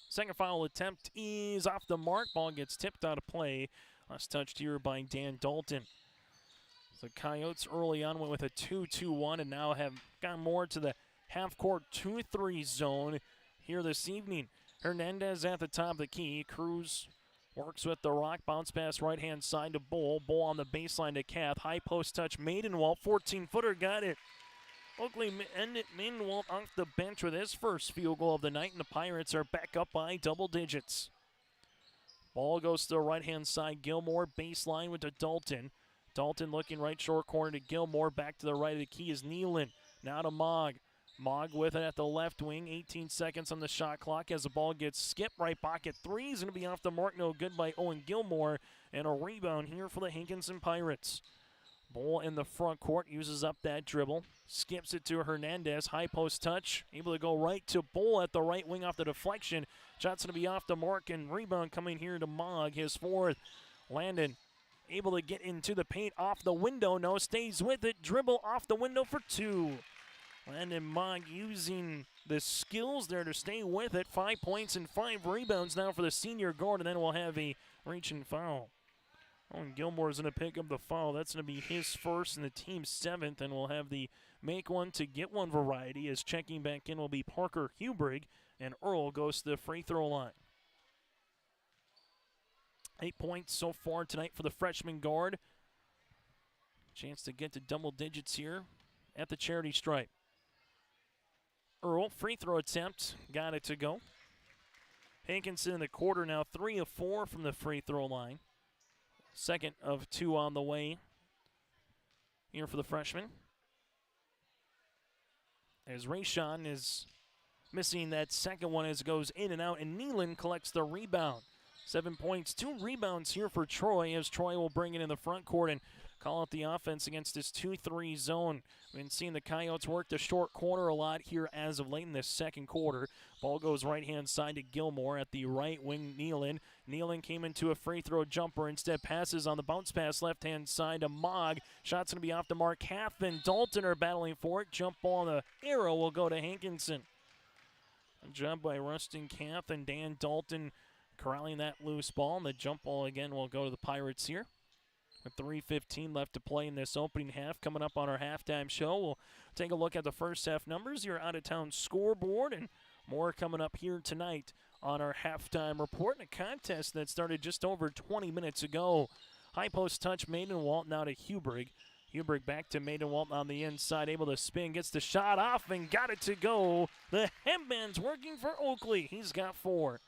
B: Second foul attempt is off the mark. Ball gets tipped out of play. Last touched here by Dan Dalton. The Coyotes early on went with a 2-2-1 and now have gone more to the half-court 2-3 zone here this evening. Hernandez at the top of the key. Cruz works with the rock. Bounce pass right-hand side to Bull. Bull on the baseline to Kath. High post touch. Maidenwalt. 14-footer. Got it. Oakley Maidenwalt off the bench with his first field goal of the night, and the Pirates are back up by double digits. Ball goes to the right-hand side. Gilmore baseline with Dalton. Dalton looking right short corner to Gilmore. Back to the right of the key is Nealon. Now to Mog. Mog with it at the left wing. 18 seconds on the shot clock as the ball gets skipped. Right pocket 3 is going to be off the mark. No good by Owen Gilmore. And a rebound here for the Hankinson Pirates. Ball in the front court, uses up that dribble, skips it to Hernandez, high post touch, able to go right to Bull at the right wing off the deflection. Shot's going to be off the mark, and rebound coming here to Mogg, his fourth. Landon able to get into the paint off the window, no, stays with it, dribble off the window for two. Landon Mogg using the skills there to stay with it. 5 points and 5 rebounds now for the senior guard, and then we'll have a reach and foul. Owen Gilmore's going to pick up the foul. That's going to be his first and the team's 7th, and we'll have the make one to get one variety as checking back in will be Parker Hubrig, and Earl goes to the free throw line. 8 points so far tonight for the freshman guard. Chance to get to double digits here at the charity stripe. Earl, free throw attempt, got it to go. Hankinson in the quarter now, 3 of 4 from the free throw line. Second of 2 on the way here for the freshman. As Rayshawn is missing that second one as it goes in and out, and Nealon collects the rebound. 7 points, 2 rebounds here for Troy as Troy will bring it in the front court and call out the offense against this 2-3 zone. We've been seeing the Coyotes work the short corner a lot here as of late in this second quarter. Ball goes right-hand side to Gilmore at the right wing, Nealon. Nealon came into a free throw jumper, instead passes on the bounce pass left-hand side to Mogg. Shot's going to be off the mark. Half and Dalton are battling for it. Jump ball on the arrow will go to Hankinson. A job by Rustin Kath and Dan Dalton corralling that loose ball, and the jump ball again will go to the Pirates here. With 3:15 left to play in this opening half. Coming up on our halftime show, we'll take a look at the first half numbers, your out-of-town scoreboard, and more coming up here tonight on our halftime report. And a contest that started just over 20 minutes ago. High post touch, Maidenwalt now to Hubrig. Hubrig back to Maidenwalt on the inside, able to spin, gets the shot off and got it to go. The headband's working for Oakley. He's got 4.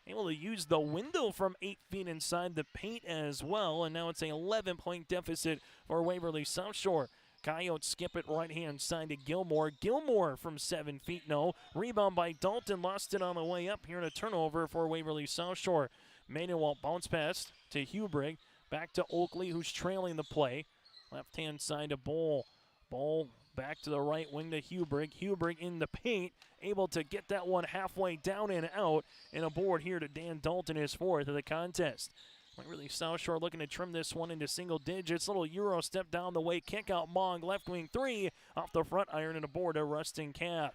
B: Able to use the window from 8 feet inside the paint as well, and now it's an 11-point deficit for Waverly South Shore. Coyotes skip it right-hand side to Gilmore. Gilmore from 7 feet, no. Rebound by Dalton, lost it on the way up here in a turnover for Waverly South Shore. Manuel bounce pass to Hubrig. Back to Oakley, who's trailing the play. Left-hand side to Bull. Bull back to the right wing to Hubrig. Hubrig in the paint, able to get that one halfway down and out. And a board here to Dan Dalton, his 4th of the contest. Waverly South Shore looking to trim this one into single digits. Little Euro step down the way, kick out Mong, left wing 3, off the front iron and a board to Rustin Kath.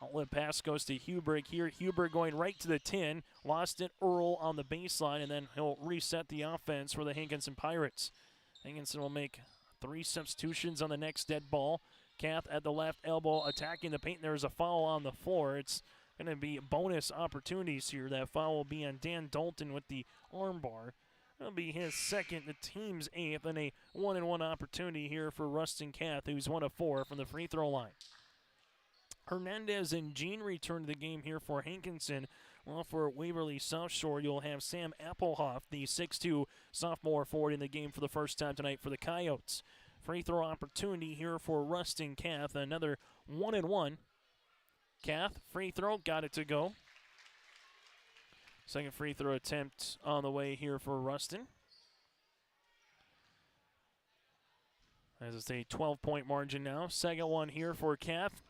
B: Outlet pass goes to Hubrig here. Hubrig going right to the 10. Lost it, Earl on the baseline, and then he'll reset the offense for the Hankinson Pirates. Hankinson will make 3 substitutions on the next dead ball. Kath at the left elbow attacking the paint. There's a foul on the floor. It's going to be bonus opportunities here. That foul will be on Dan Dalton with the arm bar. That'll be his 2nd, the team's 8th, and a 1-and-1 opportunity here for Rustin Kath, who's 1 of 4 from the free throw line. Hernandez and Jean return to the game here for Hankinson. Well, for Waverly South Shore, you'll have Sam Applehoff, the 6'2 sophomore forward, in the game for the first time tonight for the Coyotes. Free throw opportunity here for Rustin Kath, another 1-and-1. Kath, free throw, got it to go. Second free throw attempt on the way here for Rustin. As it's a 12-point margin now. Second one here for Kath.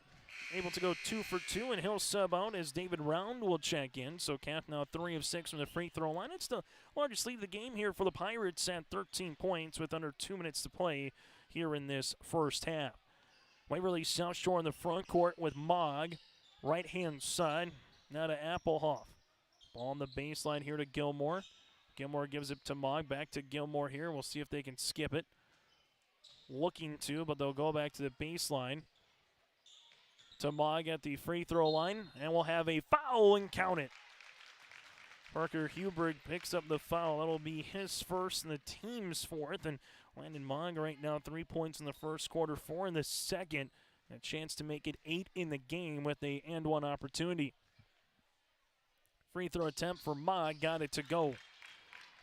B: Able to go 2 for 2, and he'll sub out as David Round will check in. So Kath now 3 of 6 from the free throw line. It's the largest lead of the game here for the Pirates at 13 points with under 2 minutes to play here in this first half. Waverly South Shore in the front court with Mogg. Right-hand side, now to Applehoff. Ball on the baseline here to Gilmore. Gilmore gives it to Mogg. Back to Gilmore here. We'll see if they can skip it. Looking to, but they'll go back to the baseline. To Mogg at the free throw line, and we'll have a foul and count it. Parker Hubrig picks up the foul. That'll be his 1st and the team's 4th. And Landon Mogg right now 3 points in the first quarter, 4 in the second. A chance to make it 8 in the game with a and-1 opportunity. Free throw attempt for Mogg, got it to go.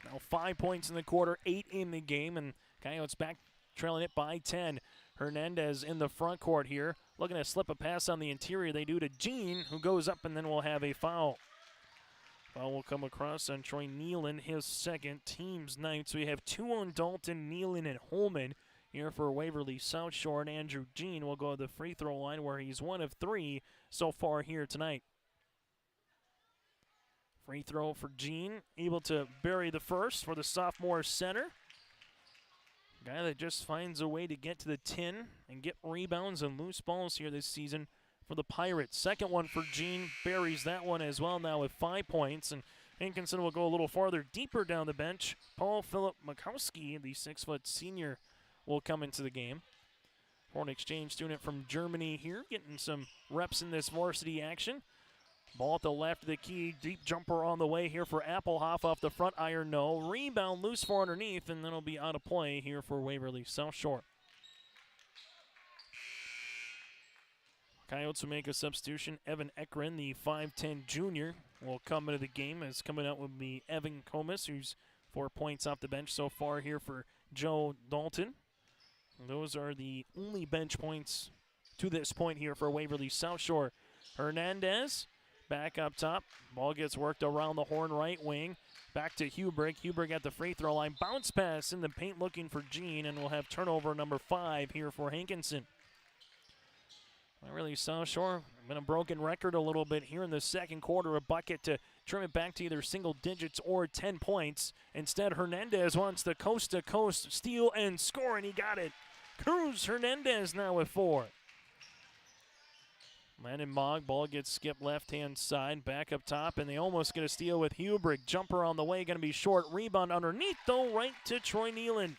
B: Now 5 points in the quarter, 8 in the game, and Coyotes back trailing it by 10. Hernandez in the front court here. Looking to slip a pass on the interior. They do to Jean, who goes up, and then we'll have a foul. Foul will come across on Troy Nealon, his 2nd, team's 9th. So we have 2 on Dalton, Nealon, and Holman. here for Waverly South Shore, and Andrew Jean will go to the free throw line where he's 1 of 3 so far here tonight. Free throw for Jean, able to bury the first for the sophomore center. Guy that just finds a way to get to the tin and get rebounds and loose balls here this season for the Pirates. Second one for Jean, buries that one as well now with 5 points. And Hankinson will go a little farther, deeper down the bench. Paul Philip Makowski, the 6-foot senior, will come into the game. Foreign exchange student from Germany here, getting some reps in this varsity action. Ball at the left of the key, deep jumper on the way here for Applehoff off the front iron, no. Rebound loose for underneath, and then it'll be out of play here for Waverly South Shore. Coyotes will make a substitution. Evan Ekren, the 5'10 junior, will come into the game. As coming out with the Evan Comas, who's 4 points off the bench so far here for Joe Dalton. And those are the only bench points to this point here for Waverly South Shore. Hernandez back up top. Ball gets worked around the horn right wing. Back to Hubrick. Hubrick at the free throw line. Bounce pass in the paint looking for Jean, and we'll have turnover number 5 here for Hankinson. Waverly South Shore, been a broken record a little bit here in the second quarter. A bucket to trim it back to either single digits or 10 points. Instead, Hernandez wants the coast-to-coast steal and score, and he got it. Cruz Hernandez now with 4. Landon Mogg, ball gets skipped left-hand side, back up top, and they almost get a steal with Hubrick. Jumper on the way, going to be short. Rebound underneath, though, right to Troy Nealon.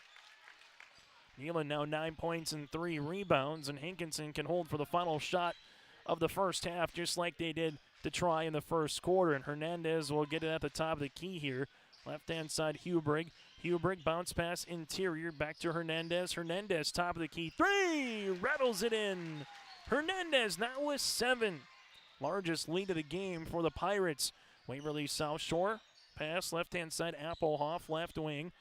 B: Nealon now 9 points and 3 rebounds, and Hankinson can hold for the final shot of the first half, just like they did to try in the first quarter. And Hernandez will get it at the top of the key here. Left-hand side, Hubrick. Hubrick, bounce pass interior, back to Hernandez. Hernandez, top of the key, 3, rattles it in. Hernandez now with 7. Largest lead of the game for the Pirates. Waverly South Shore. Pass left-hand side, Applehoff, left wing.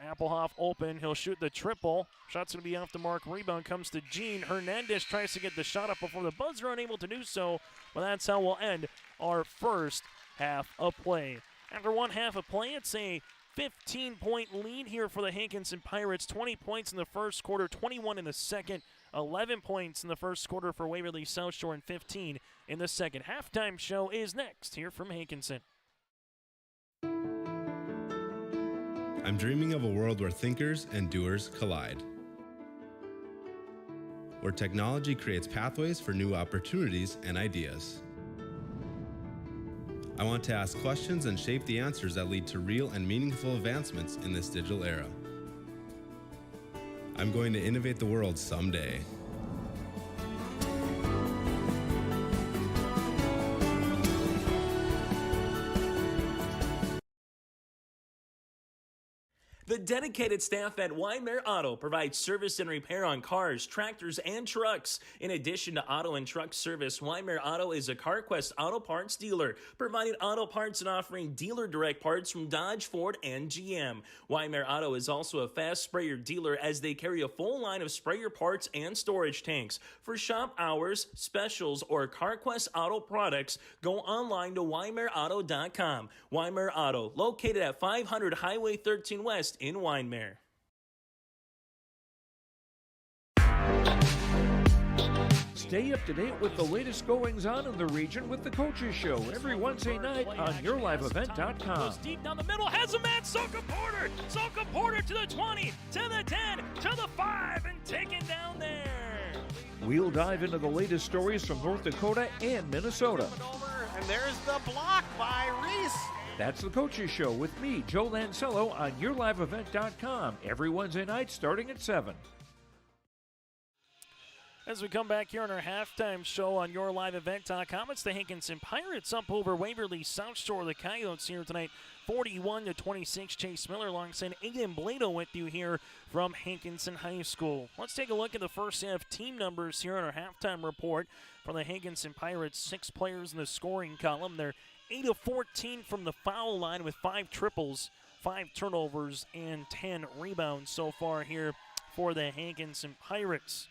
B: Applehoff open. He'll shoot the triple. Shot's going to be off the mark. Rebound comes to Jean. Hernandez tries to get the shot up before the buzzer, unable to do so. But that's how we'll end our first half of play. After one half of play, it's a 15-point lead here for the Hankinson Pirates. 20 points in the first quarter, 21 in the second. 11 points in the first quarter for Waverly South Shore and 15 in the second. Halftime show is next here from Hankinson.
M: I'm dreaming of a world where thinkers and doers collide. Where technology creates pathways for new opportunities and ideas. I want to ask questions and shape the answers that lead to real and meaningful advancements in this digital era. I'm going to innovate the world someday.
N: The dedicated staff at Waymare Auto provides service and repair on cars, tractors, and trucks. In addition to auto and truck service, Waymare Auto is a CarQuest auto parts dealer, providing auto parts and offering dealer direct parts from Dodge, Ford, and GM. Waymare Auto is also a fast sprayer dealer as they carry a full line of sprayer parts and storage tanks. For shop hours, specials, or CarQuest auto products, go online to WaymareAuto.com. Waymare Auto, located at 500 Highway 13 West in Waymare.
I: Stay up to date with the latest goings-on in the region with the Coaches Show every Wednesday night on YourLiveEvent.com.
B: Goes deep down the middle, has a man, Soka Porter! Soka Porter to the 20, to the 10, to the 5, and taken down there.
I: We'll dive into the latest stories from North Dakota and Minnesota.
C: And there's the block by Reese.
I: That's the Coaches Show with me, Joe Lancello, on YourLiveEvent.com every Wednesday night starting at 7.
B: As we come back here on our halftime show on YourLiveEvent.com, it's the Hankinson Pirates up over Waverly South Shore. The Coyotes here tonight, 41-26. Chase Miller alongside Aiden Blado with you here from Hankinson High School. Let's take a look at the first half team numbers here on our halftime report for the Hankinson Pirates. 6 players in the scoring column. They're 8 of 14 from the foul line with 5 triples, 5 turnovers, and 10 rebounds so far here for the Hankinson Pirates.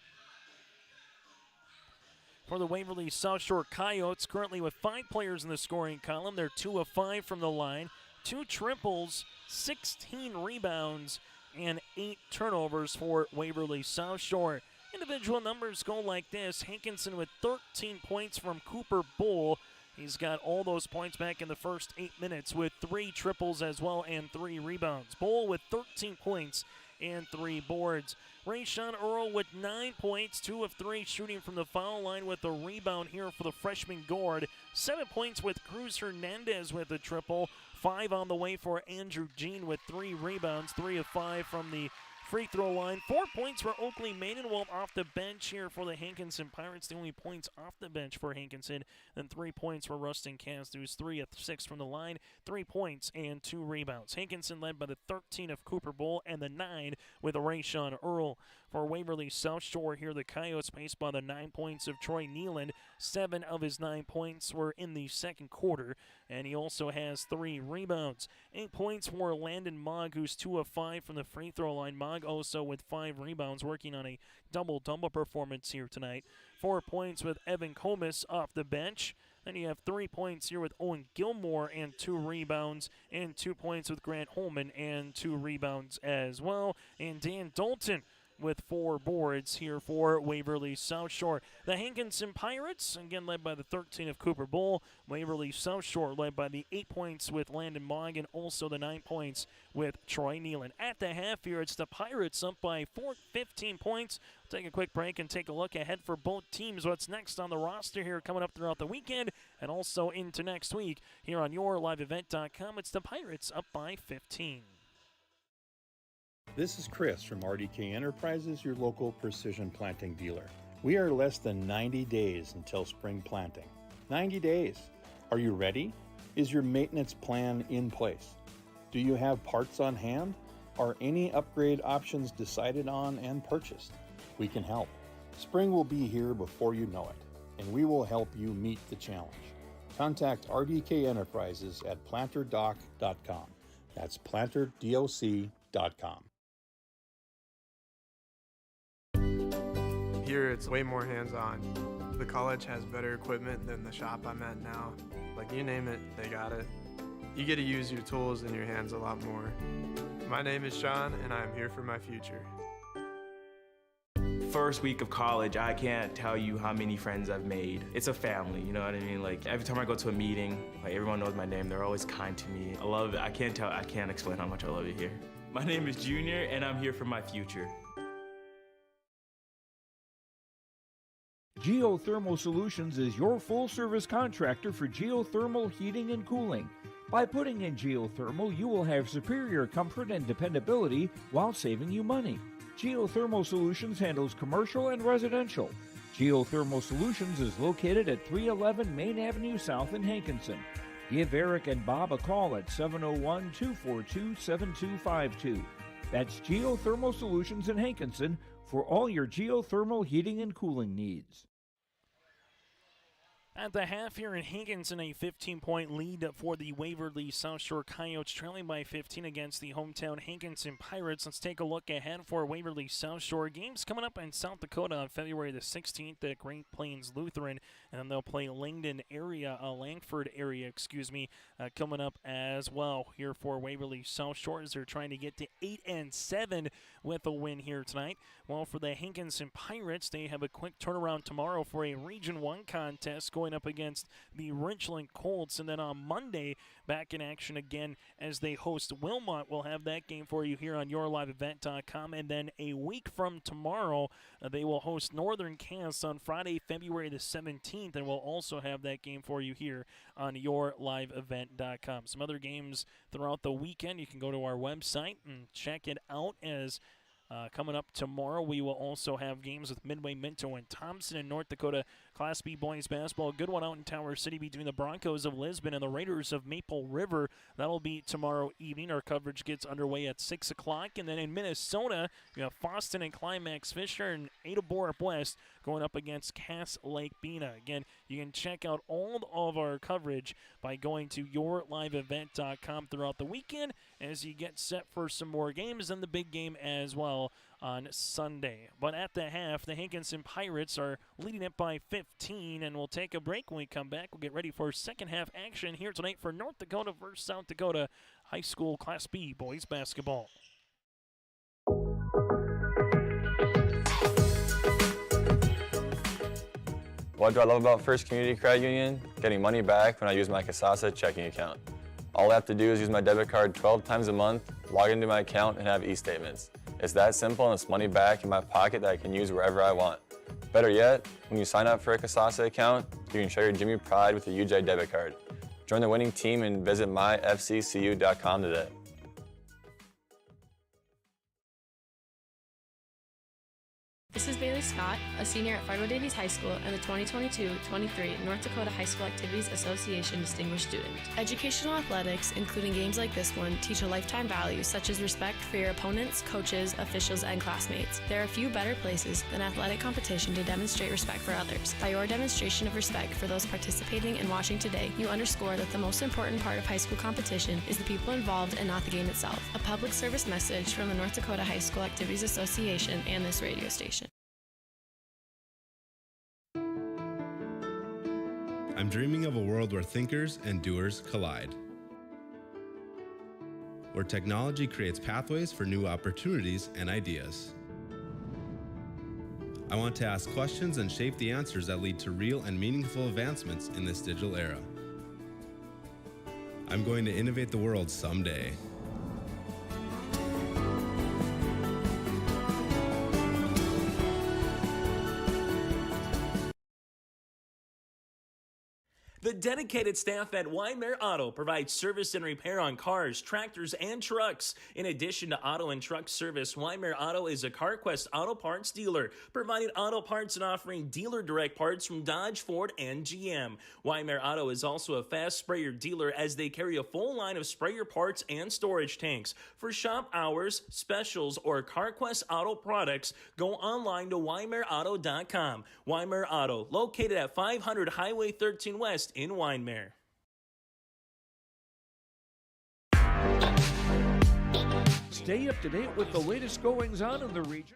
B: For the Waverly South Shore Coyotes, currently with 5 players in the scoring column. They're 2 of 5 from the line, 2 triples, 16 rebounds, and 8 turnovers for Waverly South Shore. Individual numbers go like this. Hankinson with 13 points from Cooper Bull. He's got all those points back in the first 8 minutes with 3 triples as well and 3 rebounds. Bull with 13 points and 3 boards. Rayshawn Earl with 9 points, 2 of 3 shooting from the foul line with a rebound here for the freshman guard. 7 points with Cruz Hernandez with a triple. 5 on the way for Andrew Jean with 3 rebounds, 3 of 5 from the free throw line. 4 points for Oakley Maidenwald off the bench here for the Hankinson Pirates. The only points off the bench for Hankinson. Then 3 points for Rustin Castus. 3 of 6 from the line. 3 points and 2 rebounds. Hankinson led by the 13 of Cooper Bull and the 9 with Rayshawn Earl. For Waverly South Shore here, the Coyotes paced by the 9 points of Troy Nealand. 7 of his 9 points were in the second quarter, and he also has 3 rebounds. 8 points for Landon Mogg, who's 2 of 5 from the free throw line. Mogg also with 5 rebounds, working on a double-double performance here tonight. 4 points with Evan Comis off the bench. Then you have 3 points here with Owen Gilmore and 2 rebounds, and 2 points with Grant Holman and 2 rebounds as well. And Dan Dalton with 4 boards here for Waverly South Shore. The Hankinson Pirates, again led by the 13 of Cooper Bull. Waverly South Shore led by the 8 points with Landon Mogg and also the 9 points with Troy Nealand. At the half here, it's the Pirates up by 15 points. Take a quick break and take a look ahead for both teams. What's next on the roster here coming up throughout the weekend and also into next week here on YourLiveEvent.com. It's the Pirates up by 15.
F: This is Chris from RDK Enterprises, your local precision planting dealer. We are less than 90 days until spring planting. 90 days. Are you ready? Is your maintenance plan in place? Do you have parts on hand? Are any upgrade options decided on and purchased? We can help. Spring will be here before you know it, and we will help you meet the challenge. Contact RDK Enterprises at planterdoc.com. That's planterdoc.com.
G: Here it's way more hands-on. The college has better equipment than the shop I'm at now. Like, you name it, they got it. You get to use your tools and your hands a lot more. My name is Sean, and I'm here for my future.
H: First week of college, I can't tell you how many friends I've made. It's a family, you know what I mean? Like, every time I go to a meeting, like, everyone knows my name. They're always kind to me. I love it. I can't explain how much I love it here. My name is Junior, and I'm here for my future.
I: Geothermal Solutions is your full-service contractor for geothermal heating and cooling. By putting in geothermal, you will have superior comfort and dependability while saving you money. Geothermal Solutions handles commercial and residential. Geothermal Solutions is located at 311 Main Avenue South in Hankinson. Give Eric and Bob a call at 701-242-7252. That's Geothermal Solutions in Hankinson for all your geothermal heating and cooling needs.
B: At the half here in Hankinson, a 15-point lead for the Waverly South Shore Coyotes, trailing by 15 against the hometown Hankinson Pirates. Let's take a look ahead for Waverly South Shore. Games coming up in South Dakota on February the 16th at Great Plains Lutheran, and they'll play Langford area, coming up as well here for Waverly South Shore as they're trying to get to 8-7 with a win here tonight. Well, for the Hankinson Pirates, they have a quick turnaround tomorrow for a Region 1 contest going up against the Richland Colts, and then on Monday back in action again as they host Wilmot. We'll have that game for you here on YourLiveEvent.com, and then a week from tomorrow they will host Northern Cass on Friday, February the 17th, and we'll also have that game for you here on YourLiveEvent.com. Some other games throughout the weekend, you can go to our website and check it out. As coming up tomorrow, we will also have games with Midway, Minto, and Thompson in North Dakota Class B boys basketball. A good one out in Tower City between the Broncos of Lisbon and the Raiders of Maple River. That'll be tomorrow evening. Our coverage gets underway at 6 o'clock. And then in Minnesota, you have Fosston and Climax Fisher and Ada Borup West going up against Cass Lake Bena. Again, you can check out all of our coverage by going to YourLiveEvent.com throughout the weekend as you get set for some more games and the big game as well on Sunday. But at the half, the Hankinson Pirates are leading it by 15, and we'll take a break. When we come back, we'll get ready for second half action here tonight for North Dakota versus South Dakota High School Class B boys basketball.
K: What do I love about First Community Credit Union? Getting money back when I use my Casasa checking account. All I have to do is use my debit card 12 times a month, log into my account, and have e-statements. It's that simple, and it's money back in my pocket that I can use wherever I want. Better yet, when you sign up for a Casasa account, you can show your Jimmy Pride with a UJ debit card. Join the winning team and visit myfccu.com today.
L: This is Bailey Scott, a senior at Fargo Davies High School and the 2022-23 North Dakota High School Activities Association Distinguished Student. Educational athletics, including games like this one, teach a lifetime value such as respect for your opponents, coaches, officials, and classmates. There are few better places than athletic competition to demonstrate respect for others. By your demonstration of respect for those participating and watching today, you underscore that the most important part of high school competition is the people involved and not the game itself. A public service message from the North Dakota High School Activities Association and this radio station.
M: I'm dreaming of a world where thinkers and doers collide. Where technology creates pathways for new opportunities and ideas. I want to ask questions and shape the answers that lead to real and meaningful advancements in this digital era. I'm going to innovate the world someday.
N: The dedicated staff at Waverly Auto provides service and repair on cars, tractors, and trucks. In addition to auto and truck service, Waverly Auto is a CarQuest auto parts dealer, providing auto parts and offering dealer direct parts from Dodge, Ford, and GM. Waverly Auto is also a fast sprayer dealer as they carry a full line of sprayer parts and storage tanks. For shop hours, specials, or CarQuest auto products, go online to WeimerAuto.com. Waverly Auto, located at 500 Highway 13 West in Waimea.
I: Stay up to date with the latest goings-on in the region.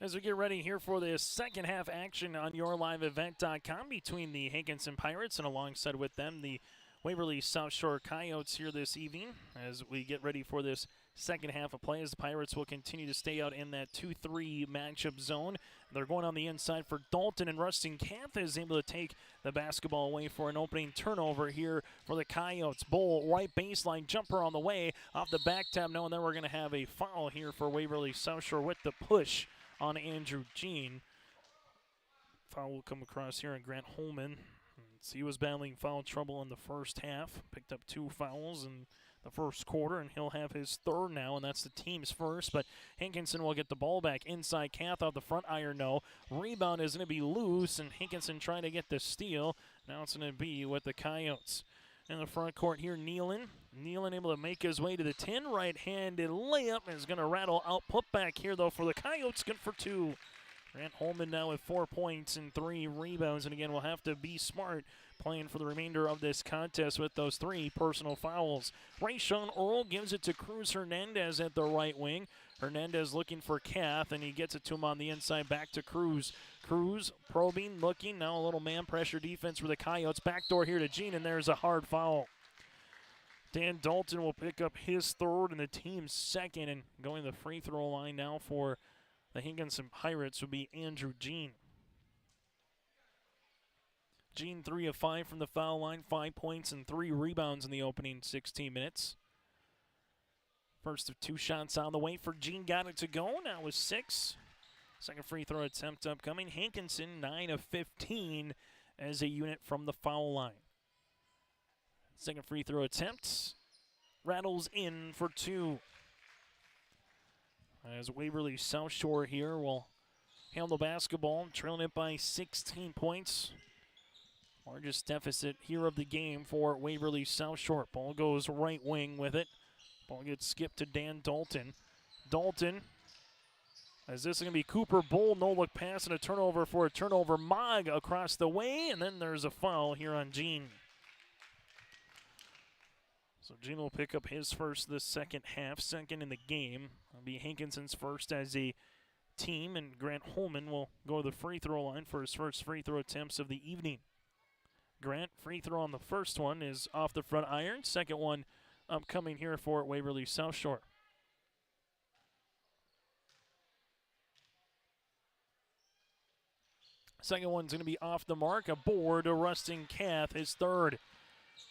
B: As we get ready here for the second half action on yourliveevent.com between the Hankinson Pirates and alongside with them the Waverly South Shore Coyotes here this evening as we get ready for this second half of play as the Pirates will continue to stay out in that 2-3 matchup zone. They're going on the inside for Dalton, and Rustin Camp is able to take the basketball away for an opening turnover here for the Coyotes. Bull, right baseline jumper on the way off the back tap. No, and then we're going to have a foul here for Waverly South Shore with the push on Andrew Jean. Foul will come across here on Grant Holman. He was battling foul trouble in the first half. Picked up 2 fouls in the first quarter, and he'll have his third now, and that's the team's first. But Hankinson will get the ball back inside. Kath off the front iron, no. Rebound is going to be loose, and Hankinson trying to get the steal. Now it's going to be with the Coyotes. In the front court here, Nealon. Nealon able to make his way to the 10. Right-handed layup is going to rattle out. Put back here, though, for the Coyotes. Good for 2. Grant Holman now with 4 points and 3 rebounds. And again, we'll have to be smart playing for the remainder of this contest with those 3 personal fouls. Rayshawn Earl gives it to Cruz Hernandez at the right wing. Hernandez looking for Kath, and he gets it to him on the inside, back to Cruz. Cruz probing, looking. Now a little man pressure defense for the Coyotes. Backdoor here to Jean, and there's a hard foul. Dan Dalton will pick up his third and the team's second, and going to the free throw line now for the Hankinson Pirates would be Andrew Jean. Jean 3 of 5 from the foul line, 5 points and 3 rebounds in the opening 16 minutes. First of 2 shots on the way for Jean, got it to go, now with 6. Second free throw attempt upcoming. Hankinson 9 of 15 as a unit from the foul line. Second free throw attempt rattles in for 2. As Waverly South Shore here will handle the basketball, trailing it by 16 points. Largest deficit here of the game for Waverly South Shore. Ball goes right wing with it. Ball gets skipped to Dan Dalton. Dalton, as this is going to be Cooper Bull, no look pass and a turnover for a turnover. Mogg across the way, and then there's a foul here on Jean. So Jean will pick up his first this second half, second in the game. It'll be Hankinson's first as a team, and Grant Holman will go to the free throw line for his first free throw attempts of the evening. Grant, free throw on the first one is off the front iron. Second one upcoming here for Waverly South Shore. Second one's going to be off the mark. Aboard to Rustin Kath, his third.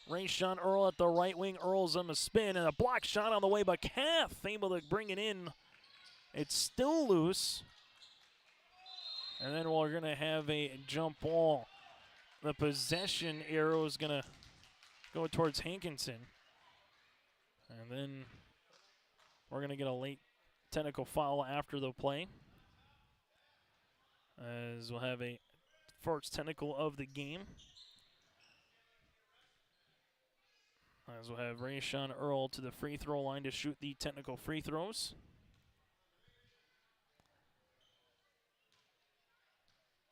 B: Rayshawn Earl at the right wing. Earl's on the spin, and a block shot on the way, but Kath able to bring it in. It's still loose. And then we're going to have a jump ball. The possession arrow is going to go towards Hankinson. And then we're going to get a late technical foul after the play, as we'll have a first technical of the game. As we'll have Rayshawn Earl to the free throw line to shoot the technical free throws.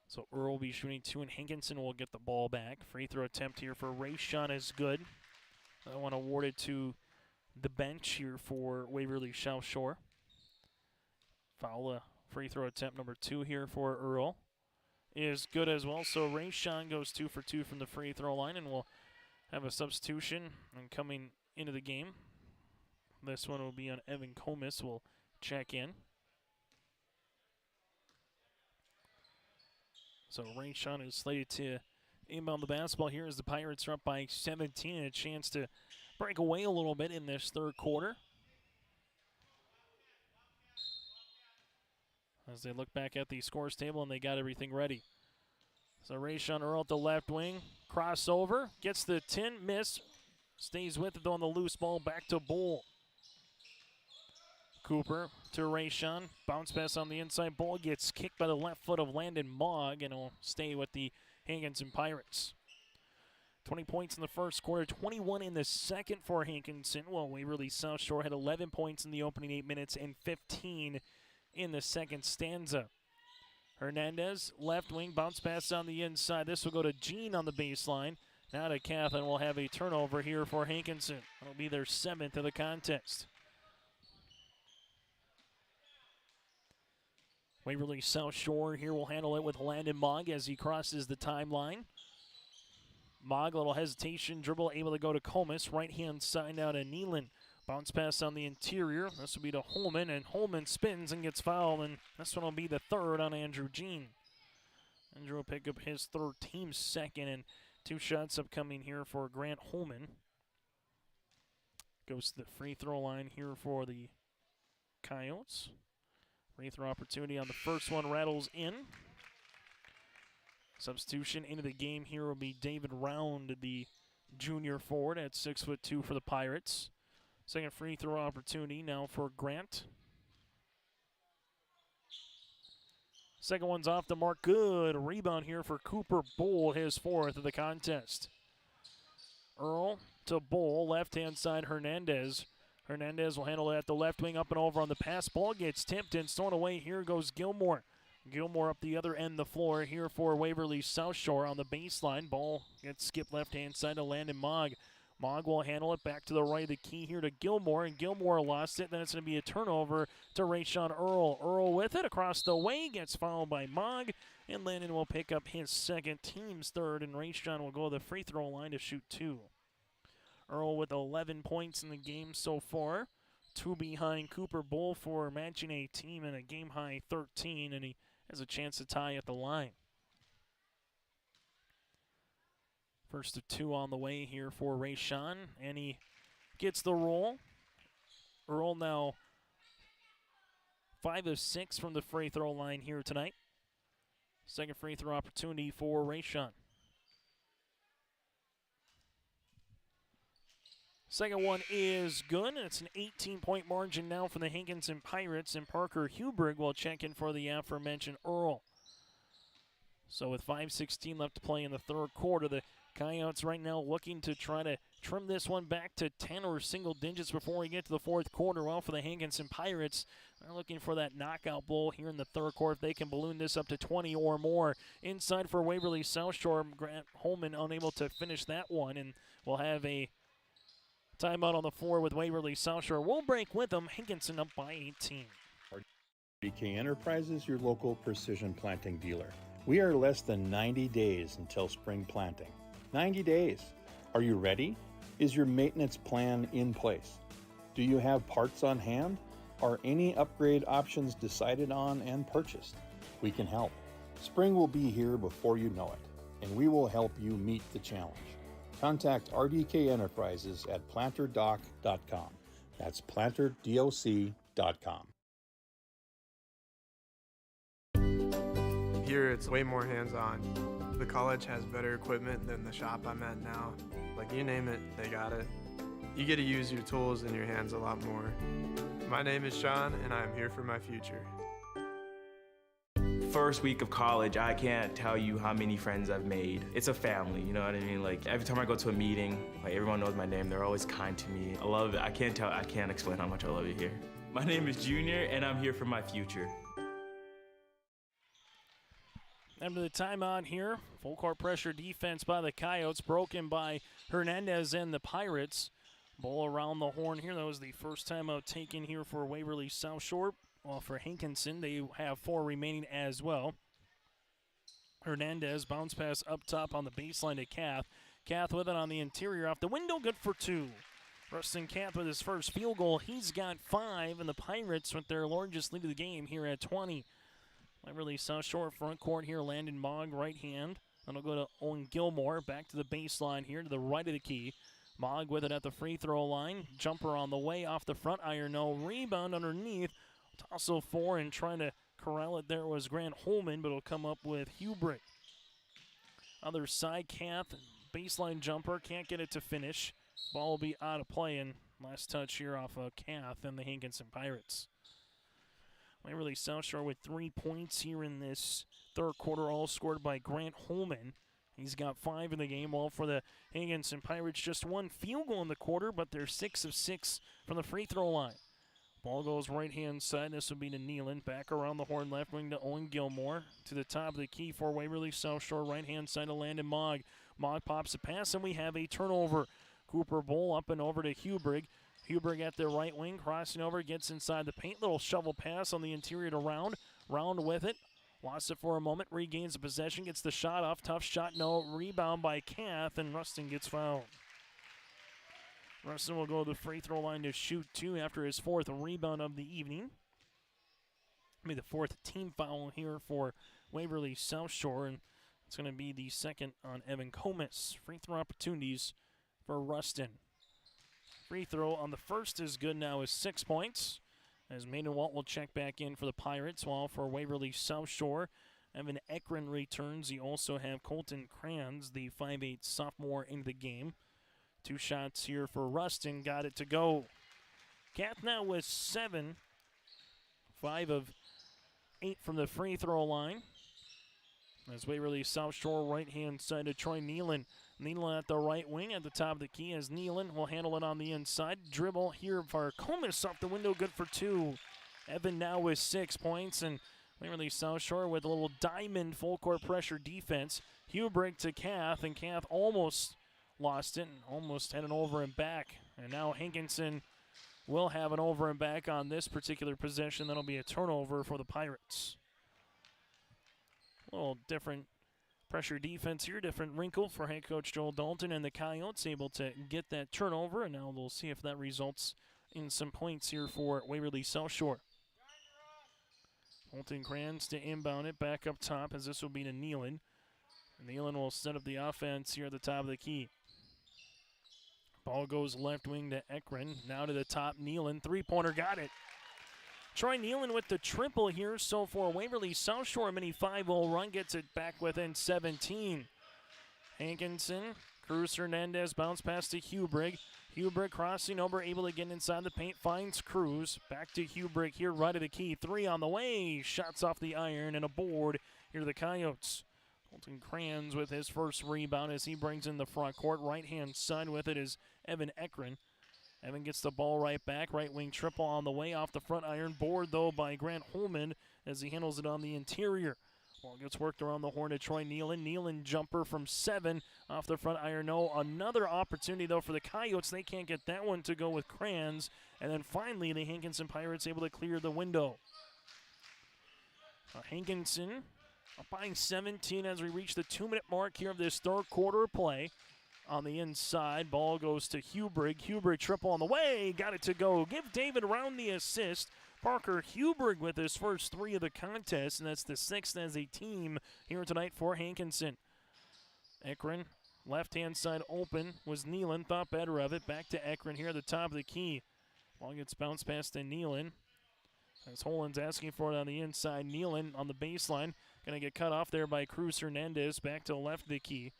B: So Earl will be shooting 2, and Hankinson will get the ball back. Free throw attempt here for Rayshawn is good. That one awarded to the bench here for Waverly South Shore. Foul free throw attempt number 2 here for Earl is good as well. So Rayshawn goes 2 for 2 from the free throw line, and we'll have a substitution and coming into the game. This one will be on Evan Comis. Will check in. So Rayshawn is slated to inbound the basketball here as the Pirates are up by 17, and a chance to break away a little bit in this third quarter. As they look back at the scores table, and they got everything ready. So Rayshawn Earl at the left wing, crossover, gets the 10, miss, stays with it on the loose ball, back to Bull. Cooper to Rayshawn, bounce pass on the inside, ball gets kicked by the left foot of Landon Mogg, and will stay with the Hankinson Pirates. 20 points in the first quarter, 21 in the second for Hankinson, while Waverly South Shore had 11 points in the opening 8 minutes and 15 in the second stanza. Hernandez, left wing, bounce pass on the inside. This will go to Jean on the baseline. Now to Kath, and we'll have a turnover here for Hankinson. It'll be their 7th of the contest. Waverly South Shore here will handle it with Landon Mogg as he crosses the timeline. Mogg, a little hesitation, dribble, able to go to Comis. Right-hand side now to Nealon. Bounce pass on the interior. This will be to Holman, and Holman spins and gets fouled, and this one will be the 3rd on Andrew Jean. Andrew will pick up his 3rd, team 2nd, and 2 shots upcoming here for Grant Holman. Goes to the free throw line here for the Coyotes. Free throw opportunity on the first one, rattles in. Substitution into the game here will be David Round, the junior forward at 6'2" for the Pirates. Second free throw opportunity now for Grant. Second one's off the mark. Good rebound here for Cooper Bull, his 4th of the contest. Earl to Bull, left-hand side Hernandez. Hernandez will handle it at the left wing, up and over on the pass. Ball gets tipped and thrown away. Here goes Gilmore. Gilmore up the other end of the floor here for Waverly South Shore on the baseline. Ball gets skipped left-hand side to Landon Mogg. Mogg will handle it back to the right of the key here to Gilmore, and Gilmore lost it. Then it's going to be a turnover to Rayshawn Earl. Earl with it across the way, gets fouled by Mogg, and Landon will pick up his 2nd, team's 3rd, and Rayshawn will go to the free throw line to shoot 2. Earl with 11 points in the game so far, 2 behind Cooper Bull for matching a team and a game-high 13, and he has a chance to tie at the line. First of 2 on the way here for Rayshawn, and he gets the roll. Earl now 5 of 6 from the free throw line here tonight. Second free throw opportunity for Rayshawn. Second one is good, and it's an 18-point margin now for the Hankinson Pirates, and Parker Huberg will check in for the aforementioned Earl. So with 5:16 left to play in the third quarter, the Coyotes right now looking to try to trim this one back to 10 or single digits before we get to the fourth quarter. Well, for the Hankinson Pirates, they're looking for that knockout blow here in the third quarter. If they can balloon this up to 20 or more. Inside for Waverly South Shore, Grant Holman unable to finish that one, and we'll have a timeout on the floor with Waverly South Shore. We'll break with them. Hankinson up by 18.
F: RDK Enterprises, your local precision planting dealer. We are less than 90 days until spring planting. 90 days. Are you ready? Is your maintenance plan in place? Do you have parts on hand? Are any upgrade options decided on and purchased? We can help. Spring will be here before you know it, and we will help you meet the challenge. Contact RDK Enterprises at planterdoc.com. That's planterdoc.com.
G: Here it's way more hands-on. The college has better equipment than the shop I'm at now. Like, you name it, they got it. You get to use your tools and your hands a lot more. My name is Sean, and I am here for my future.
H: First week of college, I can't tell you how many friends I've made. It's a family, you know what I mean? Like, every time I go to a meeting, like, everyone knows my name. They're always kind to me. I love it. I can't explain how much I love it here. My name is Junior, and I'm here for my future.
B: After the timeout here, full court pressure defense by the Coyotes, broken by Hernandez and the Pirates. Ball around the horn here. That was the first timeout taken here for Waverly South Shore. Well, for Hankinson, they have 4 remaining as well. Hernandez bounce pass up top on the baseline to Kath. Kath with it on the interior off the window, good for 2. Rustin Kath with his first field goal. He's got 5, and the Pirates with their largest lead of the game here at 20. Waverly South Shore front court here. Landon Mogg right hand. Then it'll go to Owen Gilmore. Back to the baseline here to the right of the key. Mogg with it at the free throw line. Jumper on the way off the front iron. No rebound underneath. Toss 4 and trying to corral it there was Grant Holman, but it'll come up with Hubrick. Other side, Kath, baseline jumper, can't get it to finish. Ball will be out of play, and last touch here off of Kath and the Hankinson Pirates. Waverly South Shore with 3 points here in this third quarter, all scored by Grant Holman. He's got 5 in the game, while for the Hankinson Pirates, just 1 field goal in the quarter, but they're 6 of 6 from the free throw line. Ball goes right-hand side. This will be to Nealon. Back around the horn, left wing to Owen Gilmore. To the top of the key for Waverly South Shore, right-hand side to Landon Mogg. Mogg pops a pass, and we have a turnover. Cooper Bowl up and over to Hubrick. Hubrick at the right wing, crossing over, gets inside the paint. Little shovel pass on the interior to Round. Round with it. Lost it for a moment, regains the possession, gets the shot off. Tough shot, no. Rebound by Kath, and Rustin gets fouled. Rustin will go to the free throw line to shoot 2 after his 4th rebound of the evening. The 4th team foul here for Waverly South Shore, and it's going to be the 2nd on Evan Comis. Free throw opportunities for Rustin. Free throw on the first is good now, is 6 points. As Maiden Walt will check back in for the Pirates, while for Waverly South Shore, Evan Ekren returns. You also have Colton Kranz, the 5'8 sophomore, into the game. 2 shots here for Rustin, got it to go. Kath now with 7. 5 of 8 from the free throw line. As Waverly South Shore right-hand side to Troy Nealon. Nealon at the right wing at the top of the key as Nealon will handle it on the inside. Dribble here for Comis off the window, good for 2. Evan now with 6 points, and Waverly South Shore with a little diamond full court pressure defense. Hubrick to Kath, and Kath almost lost it and almost had an over and back. And now Hankinson will have an over and back on this particular possession. That'll be a turnover for the Pirates. A little different pressure defense here, different wrinkle for head coach Joel Dalton and the Coyotes, able to get that turnover, and now we'll see if that results in some points here for Waverly South Shore. Colton Kranz to inbound it back up top, as this will be to Nealon. Nealon will set up the offense here at the top of the key. Ball goes left wing to Ekren. Now to the top, Nealon. Three-pointer, got it. Troy Nealon with the triple here. So for Waverly South Shore, a mini 5-0 run, gets it back within 17. Hankinson, Cruz Hernandez, bounce pass to Hubrick. Hubrick crossing over, able to get inside the paint, finds Cruz. Back to Hubrick here, right of the key. 3 on the way. Shots off the iron and a board here to the Coyotes. Colton Kranz with his first rebound as he brings in the front court. Right-hand side with it is Evan Ekren. Evan gets the ball right back. Right wing triple on the way off the front iron. Board, though, by Grant Holman as he handles it on the interior. Ball gets worked around the horn to Troy Nealon. Nealon jumper from 7 off the front iron. No, another opportunity, though, for the Coyotes. They can't get that one to go with Kranz. And then finally, the Hankinson Pirates able to clear the window. Hankinson up by 17 as we reach the 2-minute mark here of this third quarter of play. On the inside, ball goes to Hubrick. Hubrick triple on the way, got it to go. Give David Round the assist. Parker Hubrig with his first 3 of the contest, and that's the 6th as a team here tonight for Hankinson. Ekron, left-hand side open, was Nealon, thought better of it. Back to Ekron here at the top of the key. Ball gets bounced past to Nealon. As Holen's asking for it on the inside. Nealon on the baseline. Going to get cut off there by Cruz Hernandez. Back to the left of the key.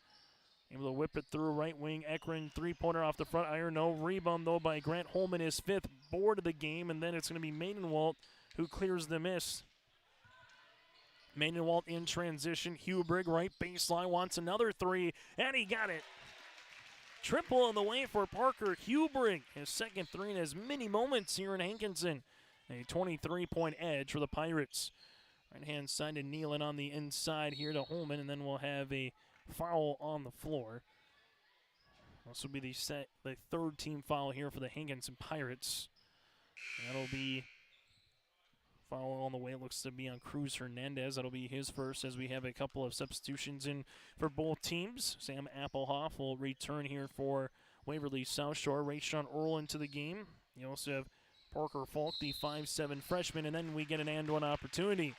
B: Able to whip it through right wing. Ekron, three-pointer off the front iron. No rebound, though, by Grant Holman, his 5th board of the game. And then it's going to be Maidenwalt who clears the miss. Maidenwalt in transition. Hubrig, right baseline, wants another 3, and he got it. Triple on the way for Parker Hubrig. His 2nd 3 in as many moments here in Hankinson. A 23-point edge for the Pirates. Right-hand side to Nealon on the inside here to Holman, and then we'll have a foul on the floor. This will be the 3rd team foul here for the Hankinson Pirates. That'll be foul on the way. It looks to be on Cruz Hernandez. That'll be his first as we have a couple of substitutions in for both teams. Sam Applehoff will return here for Waverly South Shore. Rayshawn Earl into the game. You also have Parker Falk, the 5'7" freshman, and then we get an and-one opportunity.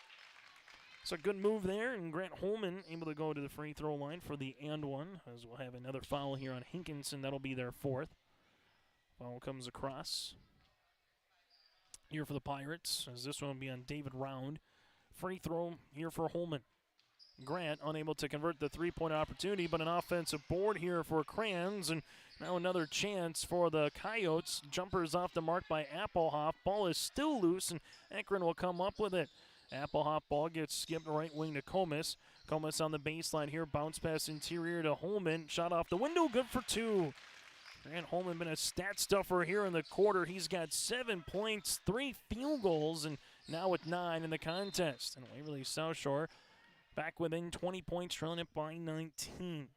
B: So good move there, and Grant Holman able to go to the free throw line for the and-one, as we'll have another foul here on Hankinson. That'll be their 4th. Foul comes across here for the Pirates, as this one will be on David Round. Free throw here for Holman. Grant unable to convert the three-point opportunity, but an offensive board here for Crayons, and now another chance for the Coyotes. Jumpers off the mark by Applehoff. Ball is still loose, and Ekron will come up with it. Applehoff ball gets skipped right wing to Comas. Comas on the baseline here. Bounce pass interior to Holman. Shot off the window. Good for 2. Grant Holman been a stat stuffer here in the quarter. He's got 7 points, 3 field goals, and now with 9 in the contest. And Waverly South Shore back within 20 points, trailing it by 19.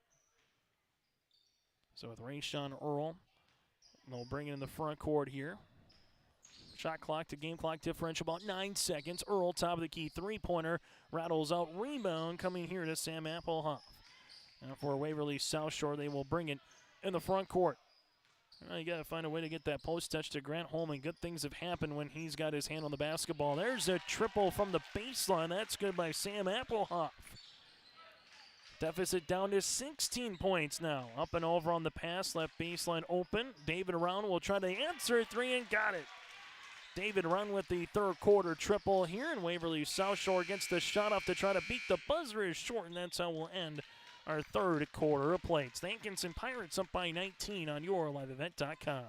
B: So with Rayshawn Earl, they'll bring it in the front court here. Shot clock to game clock differential, about 9 seconds. Earl, top of the key, three-pointer, rattles out. Rebound coming here to Sam Applehoff. Now for Waverly South Shore, they will bring it in the front court. Well, you got to find a way to get that post touch to Grant Holman. Good things have happened when he's got his hand on the basketball. There's a triple from the baseline. That's good by Sam Applehoff. Deficit down to 16 points now. Up and over on the pass, left baseline open. David Round will try to answer 3 and got it. David Run with the 3rd quarter triple here, and Waverly South Shore gets the shot off to try to beat the buzzer is short, and that's how we'll end our 3rd quarter of play. It's the Hankinson Pirates up by 19 on yourliveevent.com.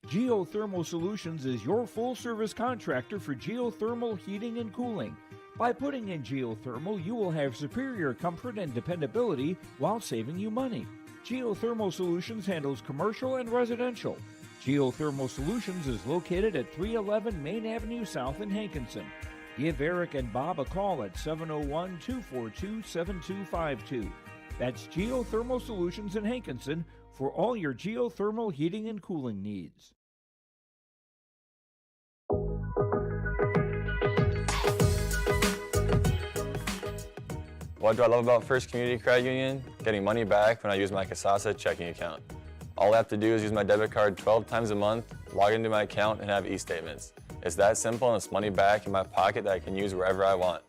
I: Geothermal Solutions is your full-service contractor for geothermal heating and cooling. By putting in geothermal, you will have superior comfort and dependability while saving you money. Geothermal Solutions handles commercial and residential. Geothermal Solutions is located at 311 Main Avenue South in Hankinson. Give Eric and Bob a call at 701-242-7252. That's Geothermal Solutions in Hankinson for all your geothermal heating and cooling needs.
K: What do I love about First Community Credit Union? Getting money back when I use my Kasasa checking account. All I have to do is use my debit card 12 times a month, log into my account, and have e-statements. It's that simple, and it's money back in my pocket that I can use wherever I want.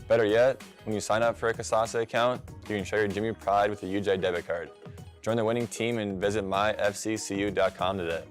K: Better yet, when you sign up for a Kasasa account, you can show your Jimmy Pride with a UJ debit card. Join the winning team and visit myfccu.com today.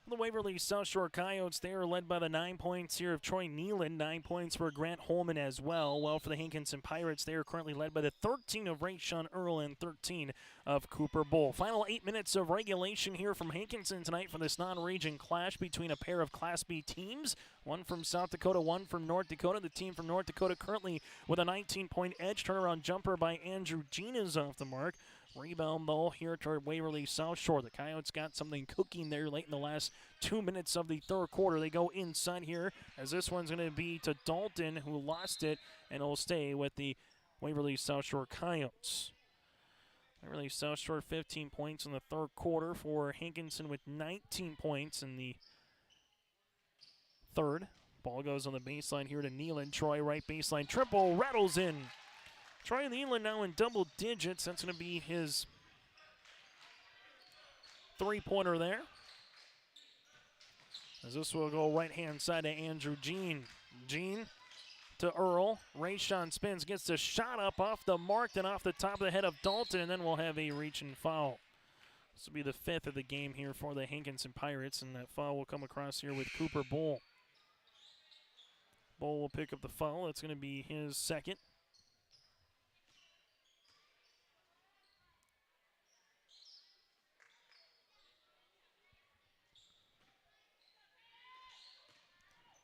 B: The Waverly South Shore Coyotes, they are led by the 9 points here of Troy Nealon, 9 points for Grant Holman as well. Well, for the Hankinson Pirates, they are currently led by the 13 of Rayshawn Earl and 13 of Cooper Bull. Final 8 minutes of regulation here from Hankinson tonight for this non-region clash between a pair of Class B teams. One from South Dakota, one from North Dakota. The team from North Dakota currently with a 19-point edge. Turnaround jumper by Andrew Jean is off the mark. Rebound, though, here toward Waverly South Shore. The Coyotes got something cooking there late in the last 2 minutes of the 3rd quarter. They go inside here, as this one's going to be to Dalton, who lost it, and will stay with the Waverly South Shore Coyotes. Waverly South Shore 15 points in the 3rd quarter for Hankinson with 19 points in the 3rd. Ball goes on the baseline here to Nealon. Troy right baseline triple, rattles in. Troy Nealon now in double digits. That's going to be his three-pointer there. As this will go right-hand side to Andrew Jean. Jean to Earl. Rayshawn spins, gets the shot up off the mark, then off the top of the head of Dalton, and then we'll have a reach and foul. This will be the 5th of the game here for the Hankinson Pirates, and that foul will come across here with Cooper Bull. Bull will pick up the foul. That's going to be his second.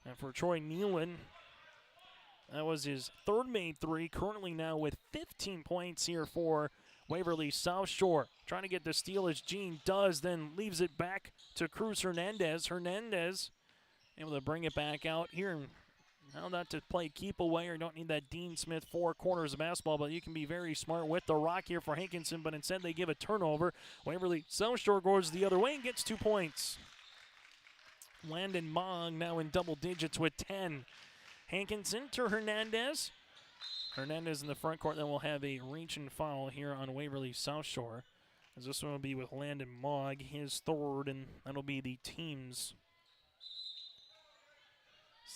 B: And for Troy Nealon, that was his third made three, currently now with 15 points here for Waverly South Shore. Trying to get the steal as Jean does, then leaves it back to Cruz Hernandez. Hernandez able to bring it back out here. Now not to play keep away or don't need that Dean Smith 4 corners of basketball, but you can be very smart with the rock here for Hankinson, but instead they give a turnover. Waverly South Shore goes the other way and gets 2 points. Landon Mong now in double digits with 10. Hankinson to Hernandez. Hernandez in the front court, then we'll have a reach and foul here on Waverly South Shore. As this one will be with Landon Mogg, his third, and that'll be the team's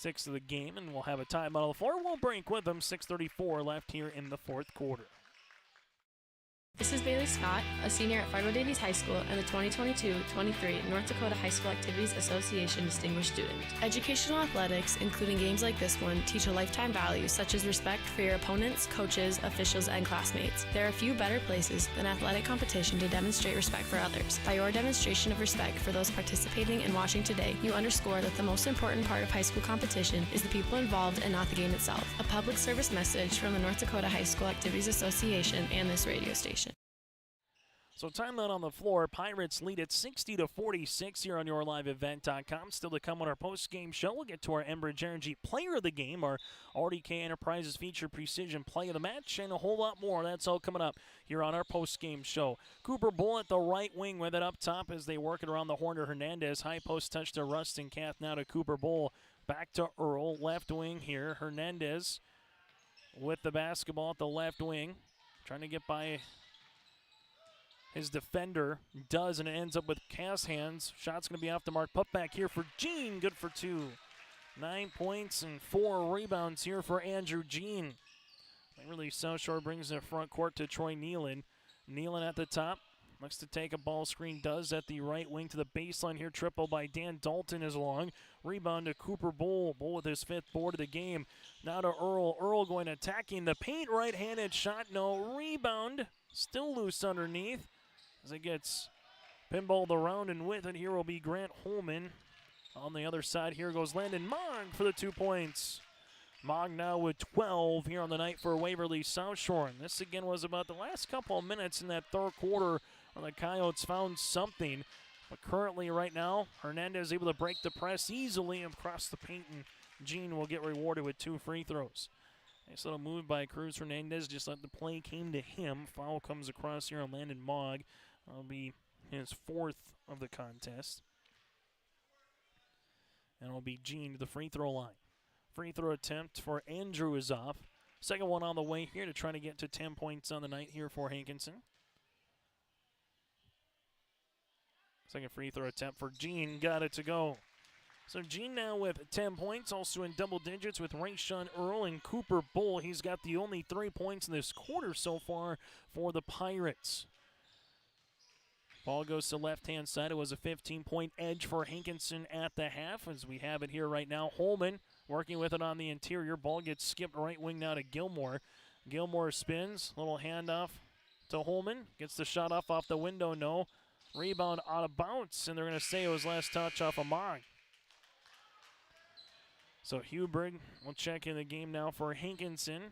B: 6th of the game, and we'll have a timeout on the floor. We'll break with them. 6:34 left here in the fourth quarter.
L: This is Bailey Scott, a senior at Fargo Davies High School and the 2022-23 North Dakota High School Activities Association Distinguished Student. Educational athletics, including games like this one, teach a lifetime value such as respect for your opponents, coaches, officials, and classmates. There are few better places than athletic competition to demonstrate respect for others. By your demonstration of respect for those participating and watching today, you underscore that the most important part of high school competition is the people involved and not the game itself. A public service message from the North Dakota High School Activities Association and this radio station.
B: So timeout on the floor. Pirates lead at 60-46 here on YourLiveEvent.com. Still to come on our post-game show. We'll get to our Enbridge Energy Player of the Game, our RDK Enterprises feature precision play of the match, and a whole lot more. That's all coming up here on our post-game show. Cooper Bull at the right wing with it up top as they work it around the horn to Hernandez. High post touch to Rustin Kath, now to Cooper Bull. Back to Earl, left wing here. Hernandez with the basketball at the left wing. Trying to get by his defender, does, and it ends up with Cass' hands. Shot's going to be off the mark. Put back here for Jean, good for 2. 9 points and 4 rebounds here for Andrew Jean. Waverly South Shore brings the front court to Troy Nealon. Nealon at the top, looks to take a ball screen, does at the right wing to the baseline here. Triple by Dan Dalton is long. Rebound to Cooper Bull. Bull with his 5th board of the game. Now to Earl. Earl going attacking the paint, right-handed shot, no. Rebound, still loose underneath. As it gets pinballed around and with it, here will be Grant Holman. On the other side, here goes Landon Mogg for the 2 points. Mogg now with 12 here on the night for Waverly South Shore. And this again was about the last couple of minutes in that third quarter where the Coyotes found something. But currently right now, Hernandez able to break the press easily across the paint, and Jean will get rewarded with 2 free throws. Nice little move by Cruz Hernandez, just let the play came to him. Foul comes across here on Landon Mogg. That'll be his 4th of the contest. And it'll be Jean to the free throw line. Free throw attempt for Andrew is off. Second one on the way here to try to get to 10 points on the night here for Hankinson. Second free throw attempt for Jean, got it to go. So Jean now with 10 points, also in double digits with Rayshawn Earl and Cooper Bull. He's got the only 3 points in this quarter so far for the Pirates. Ball goes to left-hand side. It was a 15-point edge for Hankinson at the half, as we have it here right now. Holman working with it on the interior. Ball gets skipped right wing now to Gilmore. Gilmore spins. Little handoff to Holman. Gets the shot off the window. No. Rebound out of bounds, and they're going to say it was last touch off of Mogg. So Hubrig will check in the game now for Hankinson.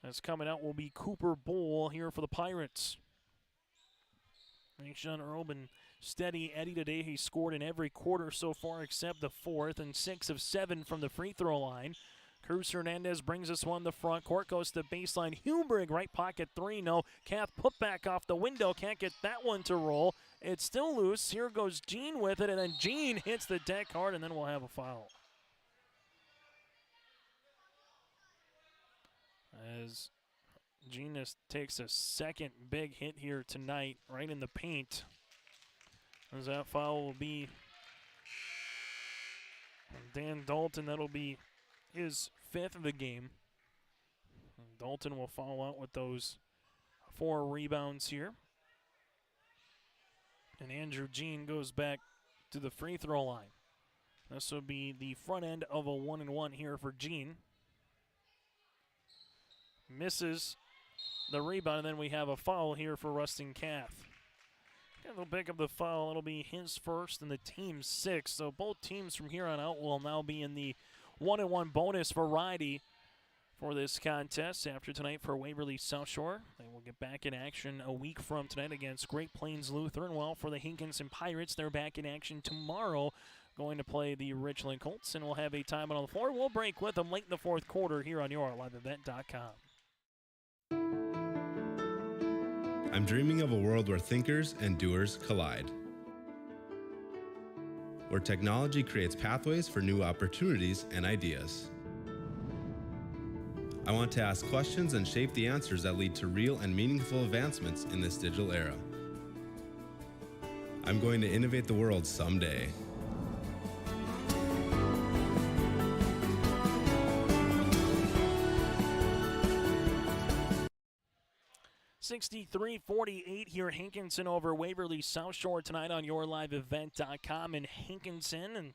B: As coming out will be Cooper Bull here for the Pirates. Rayshawn Earl been steady Eddie today. He scored in every quarter so far except the 4th, and 6 of 7 from the free throw line. Cruz Hernandez brings us one to front court, goes to baseline. Hubrig, right pocket 3, no. Kath put back off the window, can't get that one to roll. It's still loose. Here goes Jean with it, and then Jean hits the deck hard, and then we'll have a foul. As Jean takes a second big hit here tonight, right in the paint. As that foul will be Dan Dalton. That'll be his 5th of the game. And Dalton will follow out with those 4 rebounds here. And Andrew Jean goes back to the free throw line. This will be the front end of a 1-and-1 here for Jean. Misses the rebound, and then we have a foul here for Rustin Kath. And they'll pick up the foul. It'll be his first and the team's 6th. So both teams from here on out will now be in the 1-and-1 bonus variety for this contest after tonight for Waverly South Shore. They will get back in action a week from tonight against Great Plains Lutheran. While for the Hankinson Pirates, they're back in action tomorrow, going to play the Richland Colts, and we'll have a timeout on the floor. We'll break with them late in the 4th quarter here on YourLiveEvent.com.
M: I'm dreaming of a world where thinkers and doers collide, where technology creates pathways for new opportunities and ideas. I want to ask questions and shape the answers that lead to real and meaningful advancements in this digital era. I'm going to innovate the world someday.
B: (63-48) here, Hankinson over Waverly South Shore tonight on YourLiveEvent.com in Hankinson. And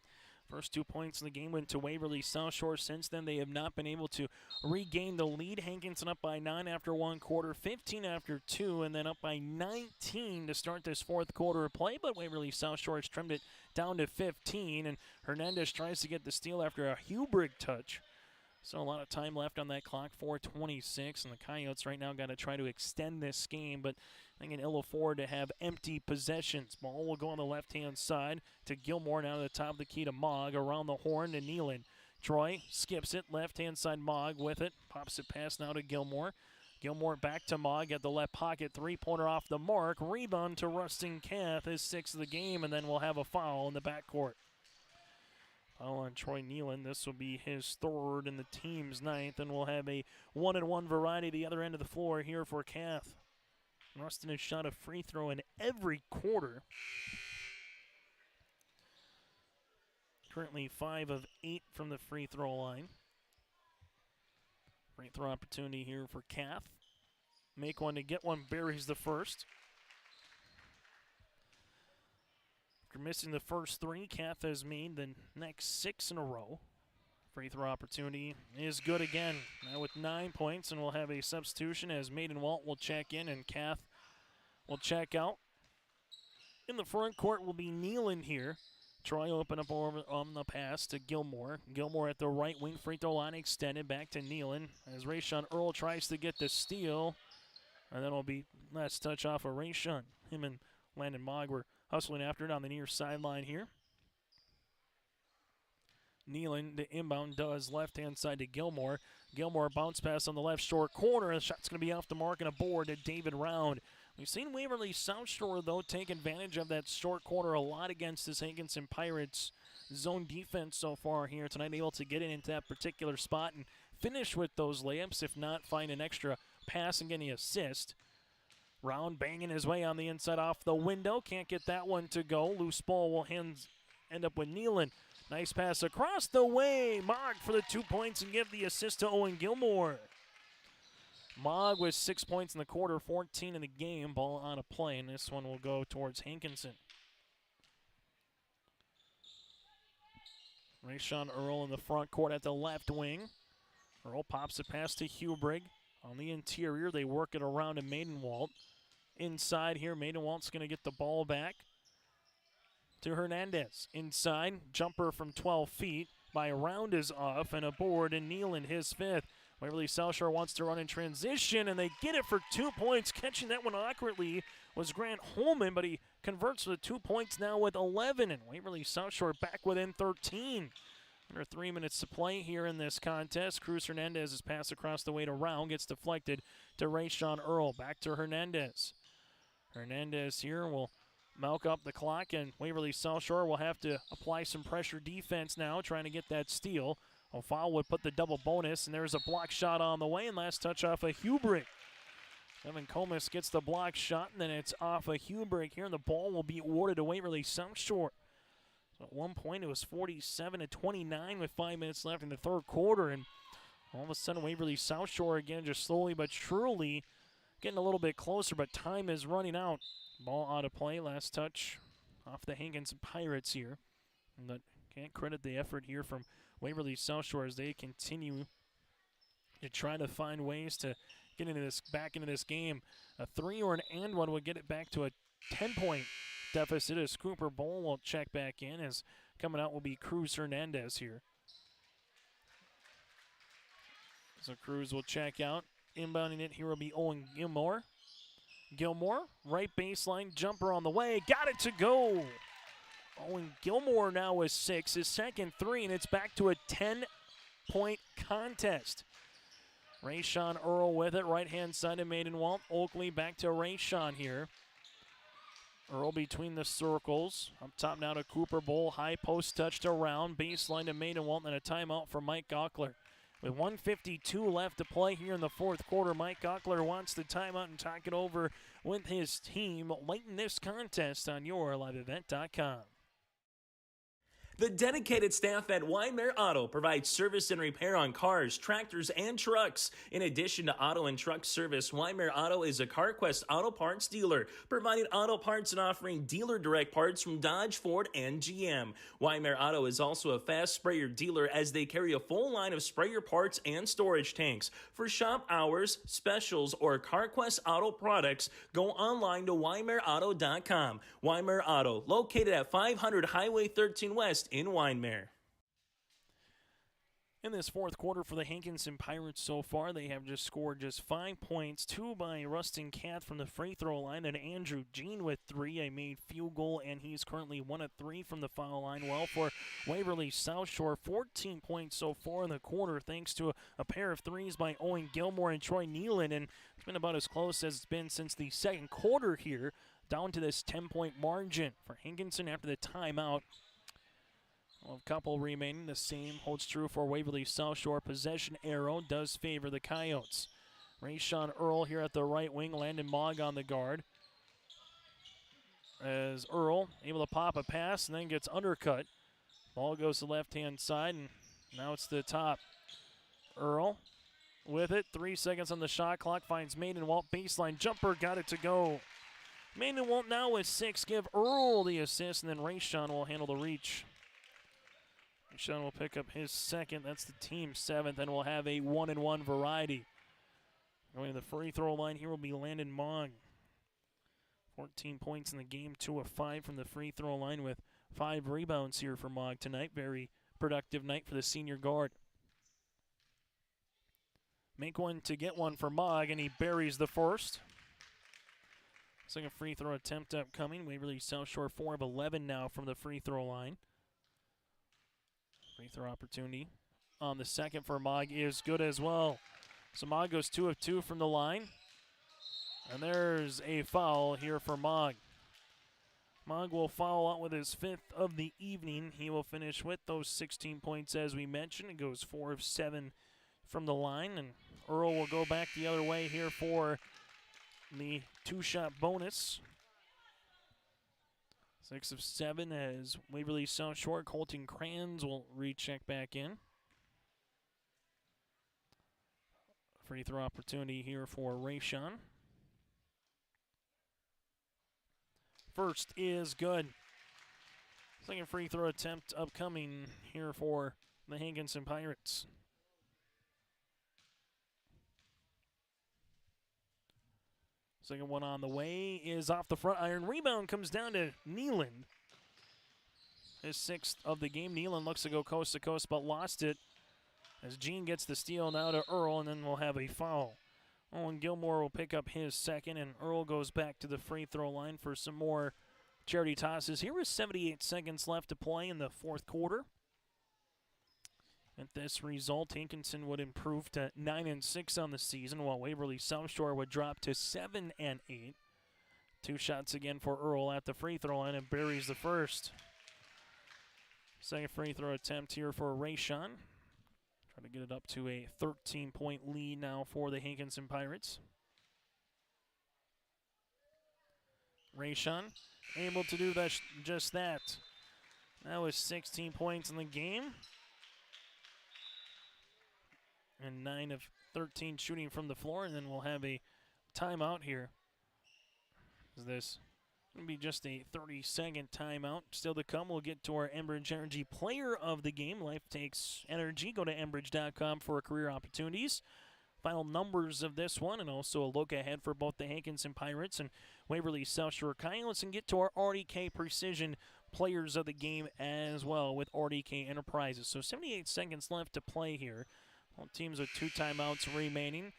B: first 2 points in the game went to Waverly South Shore. Since then, they have not been able to regain the lead. Hankinson up by 9 after 1 quarter, 15 after 2, and then up by 19 to start this 4th quarter of play. But Waverly South Shore has trimmed it down to 15, and Hernandez tries to get the steal after a Hubrig touch. So a lot of time left on that clock, 4:26, and the Coyotes right now got to try to extend this game, but I think it ill afford to have empty possessions. Ball will go on the left-hand side to Gilmore, now to the top of the key to Mogg, around the horn to Nealon. Troy skips it, left-hand side Mogg with it, pops it past now to Gilmore. Gilmore back to Mogg at the left pocket, 3-pointer off the mark, rebound to Rustin Kath, his 6th of the game, and then we'll have a foul in the backcourt. Foul on Troy Nealon. This will be his 3rd and the team's 9th, and we'll have a 1-and-1 variety the other end of the floor here for Kath. Rustin has shot a free throw in every quarter. Currently 5 of 8 from the free throw line. Free throw opportunity here for Kath. Make one to get one, buries the first. After missing the first 3, Kath has made the next 6 in a row. Free throw opportunity is good again. Now with 9 points, and we'll have a substitution as Maidenwalt will check in and Kath will check out. In the front court will be Nealon here. Troy open up over on the pass to Gilmore. Gilmore at the right wing, free throw line extended back to Nealon as Rayshawn Earl tries to get the steal. And then it'll be last touch off of Rayshawn. Him and Landon Mogg were hustling after it on the near sideline here. Nealon, the inbound, does left-hand side to Gilmore. Gilmore bounce pass on the left short corner. The shot's going to be off the mark and a board to David Round. We've seen Waverly South Shore, though, take advantage of that short corner a lot against this Hankinson Pirates zone defense so far here tonight, able to get it into that particular spot and finish with those layups, if not find an extra pass and get an assist. Round banging his way on the inside off the window. Can't get that one to go. Loose ball will end up with Nealon. Nice pass across the way. Mogg for the 2 points and give the assist to Owen Gilmore. Mogg with 6 points in the quarter, 14 in the game. Ball on a play, and this one will go towards Hankinson. Rayshawn Earl in the front court at the left wing. Earl pops it past to Hubrig. On the interior, they work it around to Maidenwalt. Inside here, Maidenwalt's going to get the ball back to Hernandez. Inside, jumper from 12 feet by Round is off, and a board, and Nealon, his 5th. Waverly South Shore wants to run in transition, and they get it for 2 points. Catching that one awkwardly was Grant Holman, but he converts for the 2 points now with 11, and Waverly South Shore back within 13. Under 3 minutes to play here in this contest. Cruz Hernandez's pass across the way to Round gets deflected to Rayshawn Earl. Back to Hernandez. Hernandez here will milk up the clock, and Waverly South Shore will have to apply some pressure defense now, trying to get that steal. O'Fall would put the double bonus, and there's a block shot on the way, and last touch off of Hubrig. Evan Comas gets the block shot, and then it's off a Hubrick here, and the ball will be awarded to Waverly South Shore. So at one point, it was 47-29 with 5 minutes left in the third quarter, and all of a sudden, Waverly South Shore again just slowly but surely getting a little bit closer, but time is running out. Ball out of play, last touch off the Hankinson Pirates here. But can't credit the effort here from Waverly South Shore as they continue to try to find ways to get into this, back into this game. A 3 or an and one would get it back to a 10-point deficit as Cooper Bowl will check back in, as coming out will be Cruz Hernandez here. So Cruz will check out. Inbounding it here will be Owen Gilmore. Gilmore, right baseline, jumper on the way, got it to go. Owen Gilmore now with 6, his second 3, and it's back to a 10-point contest. Rayshawn Earl with it, right-hand side of Maidenwalt. Oakley back to Rayshawn here. Earl between the circles. Up top now to Cooper Bowl, high post touched around, baseline to Maidenwalt, and a timeout for Mike Gockler. With 1:52 left to play here in the fourth quarter, Mike Gockler wants the timeout and talk it over with his team late in this contest on YourLiveEvent.com.
N: The dedicated staff at Waymare Auto provides service and repair on cars, tractors, and trucks. In addition to auto and truck service, Waymare Auto is a CarQuest auto parts dealer, providing auto parts and offering dealer direct parts from Dodge, Ford, and GM. Waymare Auto is also a fast sprayer dealer as they carry a full line of sprayer parts and storage tanks. For shop hours, specials, or CarQuest auto products, go online to WaymareAuto.com. Waymare Auto, located at 500 Highway 13 West in Waymare.
B: In this fourth quarter for the Hankinson Pirates so far, they have just scored just 5 points, 2 by Rustin Kath from the free throw line, and Andrew Jean with 3, a made field goal, and he's currently 1 of 3 from the foul line. Well, for Waverly South Shore, 14 points so far in the quarter, thanks to a pair of threes by Owen Gilmore and Troy Nealon, and it's been about as close as it's been since the second quarter here, down to this 10-point margin for Hankinson after the timeout. A couple remaining. The same holds true for Waverly South Shore. Possession arrow does favor the Coyotes. Rayshawn Earl here at the right wing. Landon Mogg on the guard. As Earl able to pop a pass and then gets undercut. Ball goes to the left-hand side, and now it's the top. Earl with it. 3 seconds on the shot clock. Finds Maidenwalt. Baseline jumper. Got it to go. Maidenwalt now with 6. Give Earl the assist, and then Rayshawn will handle the reach. Sean will pick up his second. That's the team's 7th, and we'll have a 1-and-1 variety. Going to the free throw line here will be Landon Mogg. 14 points in the game, 2 of 5 from the free throw line with 5 rebounds here for Mogg tonight. Very productive night for the senior guard. Make one to get one for Mogg, and he buries the first. Second free throw attempt upcoming. Waverly South Shore 4 of 11 now from the free throw line. Free throw opportunity on the second for Mogg is good as well. So Mogg goes 2 of 2 from the line. And there's a foul here for Mogg. Mogg will foul out with his 5th of the evening. He will finish with those 16 points as we mentioned. It goes 4 of 7 from the line. And Earl will go back the other way here for the 2-shot bonus. 6 of 7 as Waverly South Shore. Colton Kranz will recheck back in. Free throw opportunity here for Rayshawn. First is good. Second free throw attempt upcoming here for the Hankinson Pirates. Second one on the way is off the front iron. Rebound comes down to Nealon. His 6th of the game. Nealon looks to go coast to coast, but lost it as Jean gets the steal now to Earl, and then we'll have a foul. Owen Gilmore will pick up his second, and Earl goes back to the free throw line for some more charity tosses. Here is 78 seconds left to play in the fourth quarter. At this result, Hankinson would improve to 9-6 on the season, while Waverly South Shore would drop to 7-8. 2 shots again for Earl at the free throw line and buries the first. Second free throw attempt here for Rayshawn. Trying to get it up to a 13-point lead now for the Hankinson Pirates. Rayshawn able to do that, just that. That was 16 points in the game. And 9 of 13 shooting from the floor, and then we'll have a timeout here. This will be just a 30-second timeout. Still to come, we'll get to our Enbridge Energy Player of the Game. Life takes energy. Go to Enbridge.com for career opportunities. Final numbers of this one, and also a look ahead for both the Hankinson Pirates and Waverly South Shore Coyotes, and get to our RDK Precision Players of the Game as well with RDK Enterprises. So 78 seconds left to play here. Both teams with 2 timeouts remaining.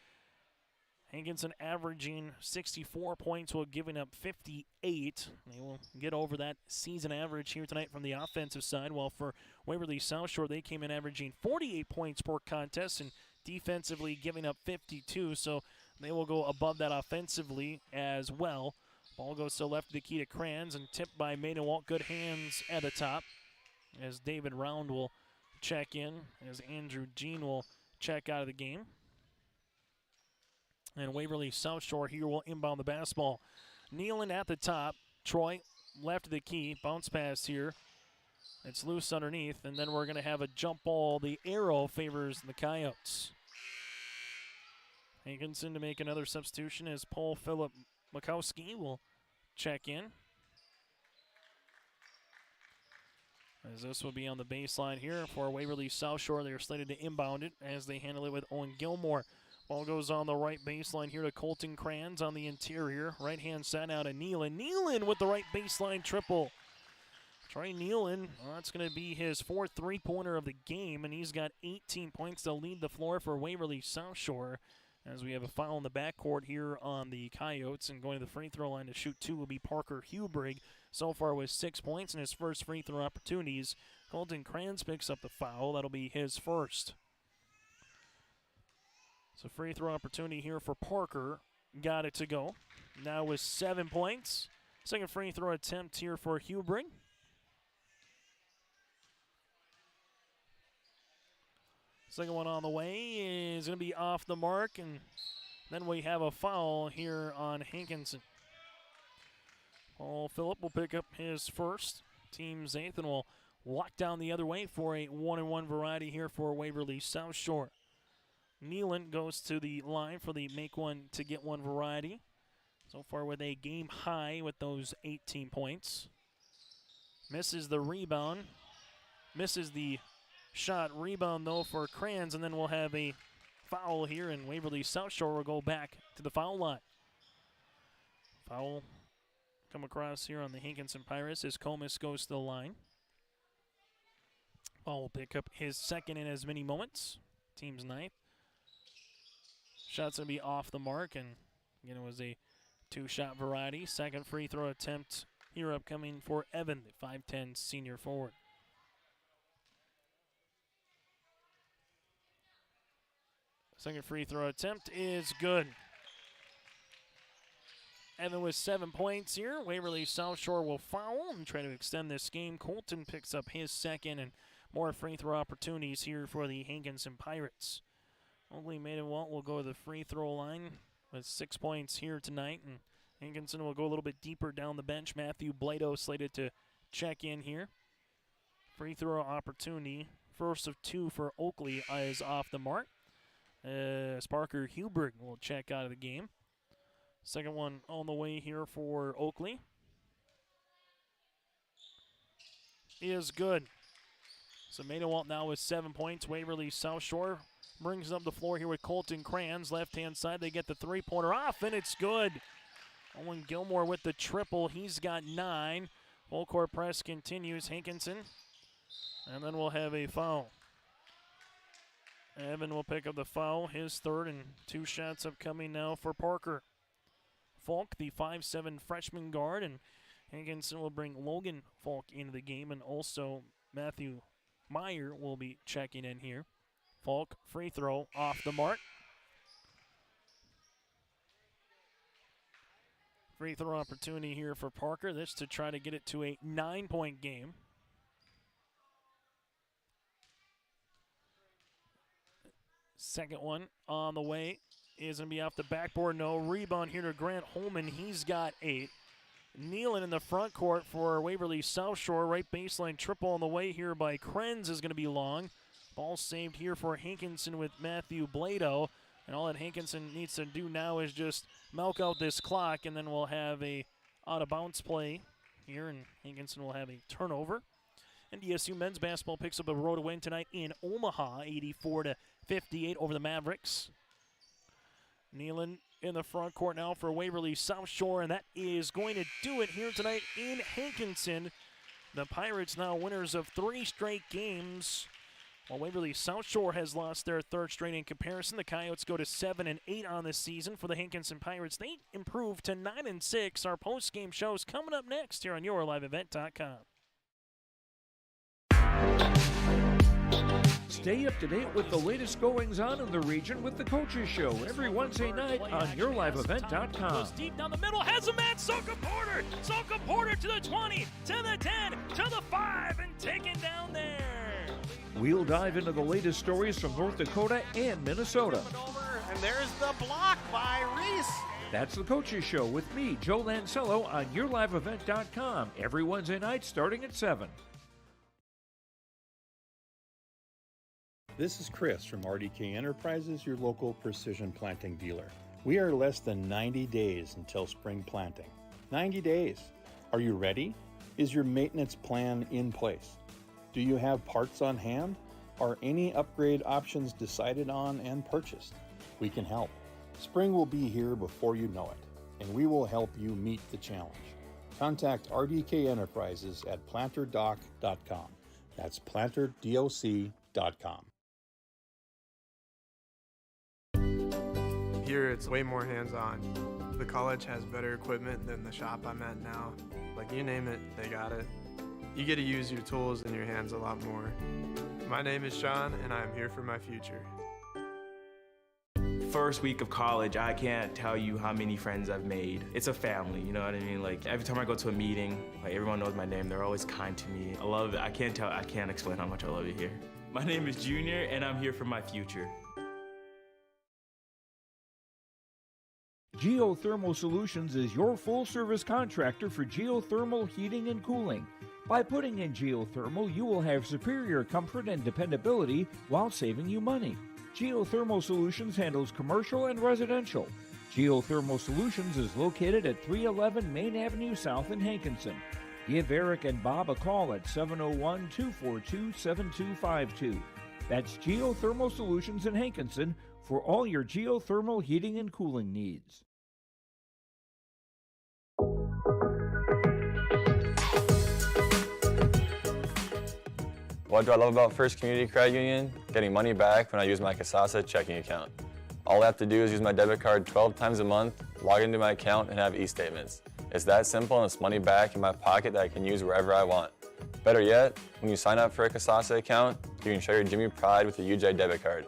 B: Hankinson averaging 64 points while giving up 58. They will get over that season average here tonight from the offensive side, while for Waverly South Shore, they came in averaging 48 points per contest and defensively giving up 52, so they will go above that offensively as well. Ball goes to left of the key to Kranz and tipped by Maiden-Walt. Good hands at the top as David Round will check in, as Andrew Jean will check out of the game. And Waverly South Shore here will inbound the basketball. Nealon at the top. Troy left of the key. Bounce pass here. It's loose underneath, and then we're going to have a jump ball. The arrow favors the Coyotes. Hankinson to make another substitution as Paul Philip Makowski will check in. As this will be on the baseline here for Waverly South Shore. They are slated to inbound it as they handle it with Owen Gilmore. Ball goes on the right baseline here to Colton Kranz on the interior. Right-hand side out to Nealon. Nealon with the right baseline triple. Troy Nealon, that's going to be his 4th three-pointer of the game, and he's got 18 points to lead the floor for Waverly South Shore. As we have a foul in the backcourt here on the Coyotes, and going to the free throw line to shoot 2 will be Parker Hubrig. So far with 6 points in his first free throw opportunities. Colton Kranz picks up the foul. That'll be his first. So free throw opportunity here for Parker. Got it to go. Now with 7 points. Second free throw attempt here for Hubrig. Second one on the way is going to be off the mark, and then we have a foul here on Hankinson. Paul Phillip will pick up his first, team's 8th, and will walk down the other way for a 1-and-1 variety here for Waverly South Shore. Nealon goes to the line for the make one to get one variety. So far with a game high with those 18 points. Misses the rebound. Misses the shot. Rebound, though, for Kranz, and then we'll have a foul here, and Waverly South Shore will go back to the foul line. Foul come across here on the Hankinson Pirates as Comus goes to the line. Paul will pick up his second in as many moments. Team's 9th. Shot's going to be off the mark, and again, it was a 2-shot variety. Second free throw attempt here upcoming for Evan, the 5'10 senior forward. Second free throw attempt is good. Evan with 7 points here. Waverly South Shore will foul and try to extend this game. Colton picks up his second, and more free throw opportunities here for the Hankinson Pirates. Only Maiden-Walt will go to the free throw line with 6 points here tonight, and Hankinson will go a little bit deeper down the bench. Matthew Blado slated to check in here. Free throw opportunity, first of 2 for Oakley, is off the mark. Parker Hubrig will check out of the game. Second one on the way here for Oakley is good. So Maiden-Walt now with 7 points. Waverly South Shore brings up the floor here with Colton Kranz. Left-hand side, they get the three-pointer off, and it's good. Owen Gilmore with the triple. He's got 9. Full court press continues. Hankinson. And then we'll have a foul. Evan will pick up the foul, his third, and 2 shots upcoming now for Parker. Falk, the 5'7 freshman guard, and Hankinson will bring Logan Falk into the game, and also Matthew Meyer will be checking in here. Falk, free throw, off the mark. Free throw opportunity here for Parker. This to try to get it to a 9-point game. Second one on the way is going to be off the backboard. No rebound here to Grant Holman. He's got 8. Nealon in the front court for Waverly South Shore. Right baseline triple on the way here by Krenz is going to be long. Ball saved here for Hankinson with Matthew Blado. And all that Hankinson needs to do now is just milk out this clock, and then we'll have a out-of-bounds play here, and Hankinson will have a turnover. And DSU men's basketball picks up a road win tonight in Omaha, 84-58 over the Mavericks. Nealon in the front court now for Waverly South Shore, and that is going to do it here tonight in Hankinson. The Pirates now winners of 3 straight games, while Waverly South Shore has lost their 3rd straight in comparison. The Coyotes go to 7-8 on this season. For the Hankinson Pirates, they improve to 9-6. Our post-game show's coming up next here on YourLiveEvent.com.
I: Stay up to date with the latest goings-on in the region with the Coaches Show every Wednesday night on YourLiveEvent.com.
B: Goes deep down the middle, has a man, Soka Porter. Soka Porter to the 20, to the 10, to the 5, and taken down there.
I: We'll dive into the latest stories from North Dakota and Minnesota.
C: And there's the block by Reese.
I: That's the Coaches Show with me, Joe Lancello, on YourLiveEvent.com every Wednesday night starting at 7.
F: This is Chris from RDK Enterprises, your local precision planting dealer. We are less than 90 days until spring planting. 90 days. Are you ready? Is your maintenance plan in place? Do you have parts on hand? Are any upgrade options decided on and purchased? We can help. Spring will be here before you know it, and we will help you meet the challenge. Contact RDK Enterprises at planterdoc.com. That's planterdoc.com.
G: Here it's way more hands-on. The college has better equipment than the shop I'm at now. Like, you name it, they got it. You get to use your tools and your hands a lot more. My name is Sean, and I'm here for my future.
H: First week of college, I can't tell you how many friends I've made. It's a family, you know what I mean? Like, every time I go to a meeting, like, everyone knows my name. They're always kind to me. I love it. I can't explain how much I love it here. My name is Junior, and I'm here for my future.
I: Geothermal Solutions is your full-service contractor for geothermal heating and cooling. By putting in geothermal, you will have superior comfort and dependability while saving you money. Geothermal Solutions handles commercial and residential. Geothermal Solutions is located at 311 Main Avenue South in Hankinson. Give Eric and Bob a call at 701-242-7252. That's Geothermal Solutions in Hankinson for all your geothermal heating and cooling needs.
K: What do I love about First Community Credit Union? Getting money back when I use my Kasasa checking account. All I have to do is use my debit card 12 times a month, log into my account, and have e-statements. It's that simple, and it's money back in my pocket that I can use wherever I want. Better yet, when you sign up for a Kasasa account, you can show your Jimmy Pride with a UJ debit card.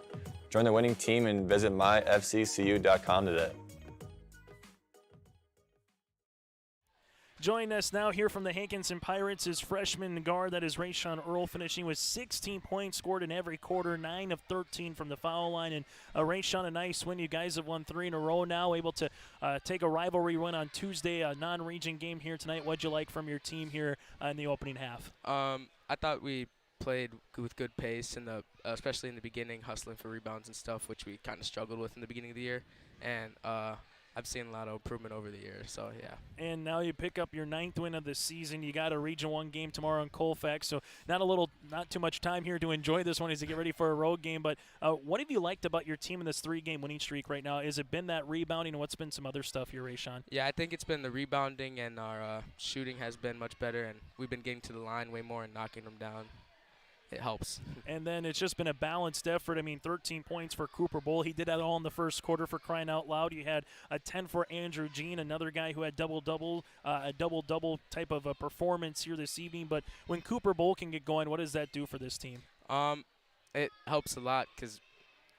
K: Join the winning team and visit myfccu.com today.
B: Joining us now here from the Hankinson Pirates is freshman guard, that is Rayshawn Earl, finishing with 16 points scored in every quarter, 9 of 13 from the foul line. And Rayshawn, a nice win. You guys have won 3 in a row now, able to take a rivalry win on Tuesday, a non-region game here tonight. What'd you like from your team here in the opening half?
O: I thought we played with good pace, especially in the beginning, hustling for rebounds and stuff, which we kind of struggled with in the beginning of the year. And I've seen a lot of improvement over the years, so yeah. And
B: now you pick up your 9th win of the season. You got a Region 1 game tomorrow in Colfax, so not too much time here to enjoy this one as you get ready for a road game. But what have you liked about your team in this 3-game winning streak right now? Has it been that rebounding, and what's been some other stuff here, Rayshawn?
O: Yeah, I think it's been the rebounding, and our shooting has been much better, and we've been getting to the line way more and knocking them down. It helps.
B: And then it's just been a balanced effort. I mean, 13 points for Cooper Bull. He did that all in the first quarter, for crying out loud. You had a 10 for Andrew Jean, another guy who had a double-double type of a performance here this evening. But when Cooper Bull can get going, what does that do for this team?
O: It helps a lot because,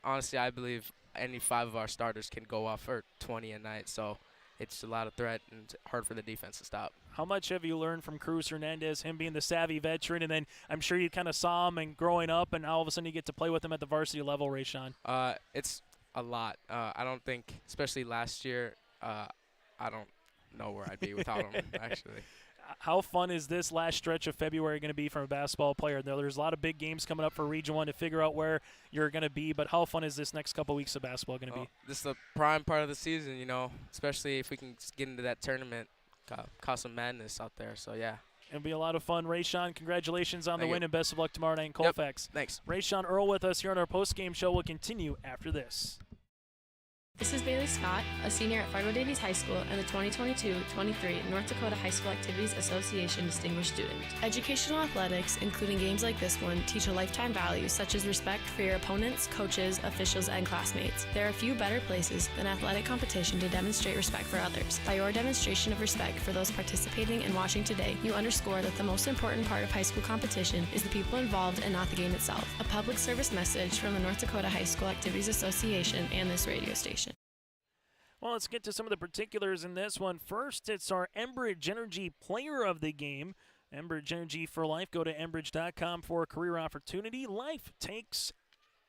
O: honestly, I believe any 5 of our starters can go off for 20 a night. So it's a lot of threat and hard for the defense to stop.
B: How much have you learned from Cruz Hernandez, him being the savvy veteran, and then I'm sure you kind of saw him and growing up, and all of a sudden you get to play with him at the varsity level, Rayshawn?
O: It's a lot. I don't think, especially last year, know where I'd be without them, actually.
B: How fun is this last stretch of February going to be for a basketball player? There's a lot of big games coming up for Region 1 to figure out where you're going to be, but how fun is this next couple weeks of basketball going to be?
O: This is the prime part of the season, you know, especially if we can get into that tournament, cause some madness out there, so yeah.
B: It'll be a lot of fun. Rayshawn, congratulations on the
O: Thank
B: win
O: you.
B: and best of luck tomorrow night in Colfax.
O: Yep, thanks.
B: Rayshawn Earl with us here on our post-game show. Will continue after this.
L: This is Bailey Scott, a senior at Fargo-Davies High School and the 2022-23 North Dakota High School Activities Association Distinguished Student. Educational athletics, including games like this one, teach a lifetime values such as respect for your opponents, coaches, officials, and classmates. There are few better places than athletic competition to demonstrate respect for others. By your demonstration of respect for those participating and watching today, you underscore that the most important part of high school competition is the people involved and not the game itself. A public service message from the North Dakota High School Activities Association and this radio station.
B: Well, let's get to some of the particulars in this one. First, it's our Enbridge Energy Player of the Game. Enbridge Energy for Life. Go to enbridge.com for a career opportunity. Life takes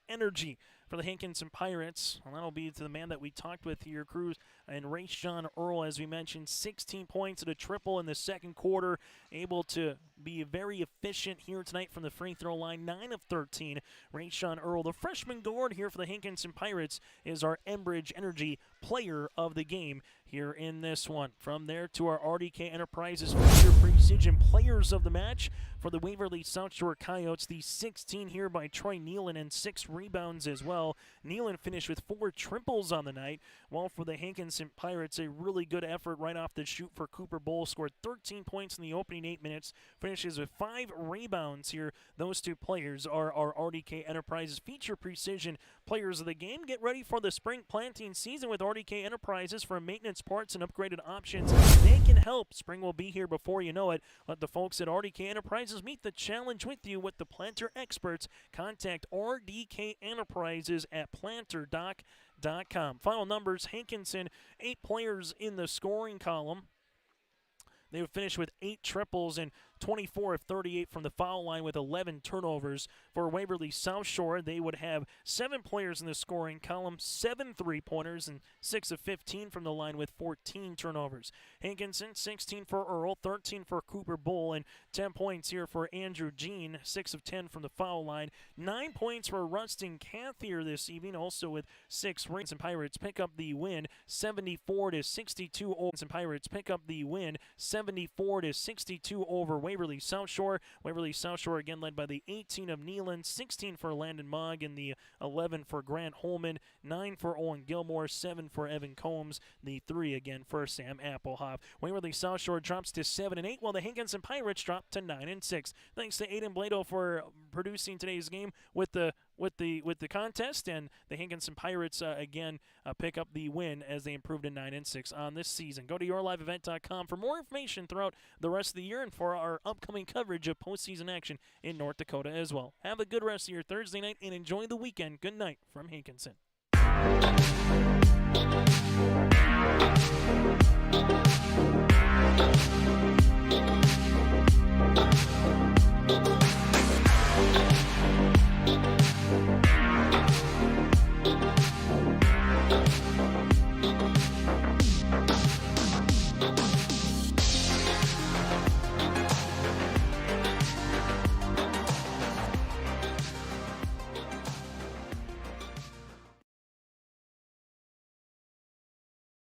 B: energy for the Hankinson Pirates. Well, that'll be to the man that we talked with here, Cruz, and Rayshawn Earl, as we mentioned, 16 points at a triple in the second quarter, able to be very efficient here tonight from the free throw line, 9 of 13. Rayshawn Earl, the freshman guard here for the Hankinson Pirates, is our Enbridge Energy Player of the Game here in this one. From there to our RDK Enterprises Future Precision Players of the Match for the Waverly South Shore Coyotes, the 16 here by Troy Nealon and 6 rebounds as well. Nealon finished with 4 triples on the night, while for the Hankinson Pirates, a really good effort right off the shoot for Cooper Bull. Scored 13 points in the opening 8 minutes, finishes with 5 rebounds here. Those 2 players are our RDK Enterprises Feature Precision Players of the Game. Get ready for the spring planting season with RDK Enterprises for maintenance parts and upgraded options. They can help. Spring will be here before you know it. Let the folks at RDK Enterprises meet the challenge with you with the planter experts. Contact RDK Enterprises at planterdoc.com. Final numbers, Hankinson, 8 players in the scoring column. They would finish with 8 triples and 24 of 38 from the foul line with 11 turnovers. For Waverly South Shore, they would have 7 players in the scoring column, 7 3-pointers, and 6 of 15 from the line with 14 turnovers. Hankinson, 16 for Earl, 13 for Cooper Bull, and 10 points here for Andrew Jean, 6 of 10 from the foul line. 9 points for Rustin Kath here this evening, also with 6 rings. And Pirates pick up the win, 74-62. And Pirates pick up the win, 74-62 over Waverly South Shore. Waverly South Shore again led by the 18 of Nealon, 16 for Landon Mogg, and the 11 for Grant Holman, 9 for Owen Gilmore, 7 for Evan Combs, the 3 again for Sam Applehoff. Waverly South Shore drops to 7-8, while the Hankinson Pirates drop to 9-6. Thanks to Aiden Blado for producing today's game with the contest, and the Hankinson Pirates again pick up the win as they improve to 9-6 on this season. Go to yourliveevent.com for more information throughout the rest of the year and for our upcoming coverage of postseason action in North Dakota as well. Have a good rest of your Thursday night and enjoy the weekend. Good night from Hankinson.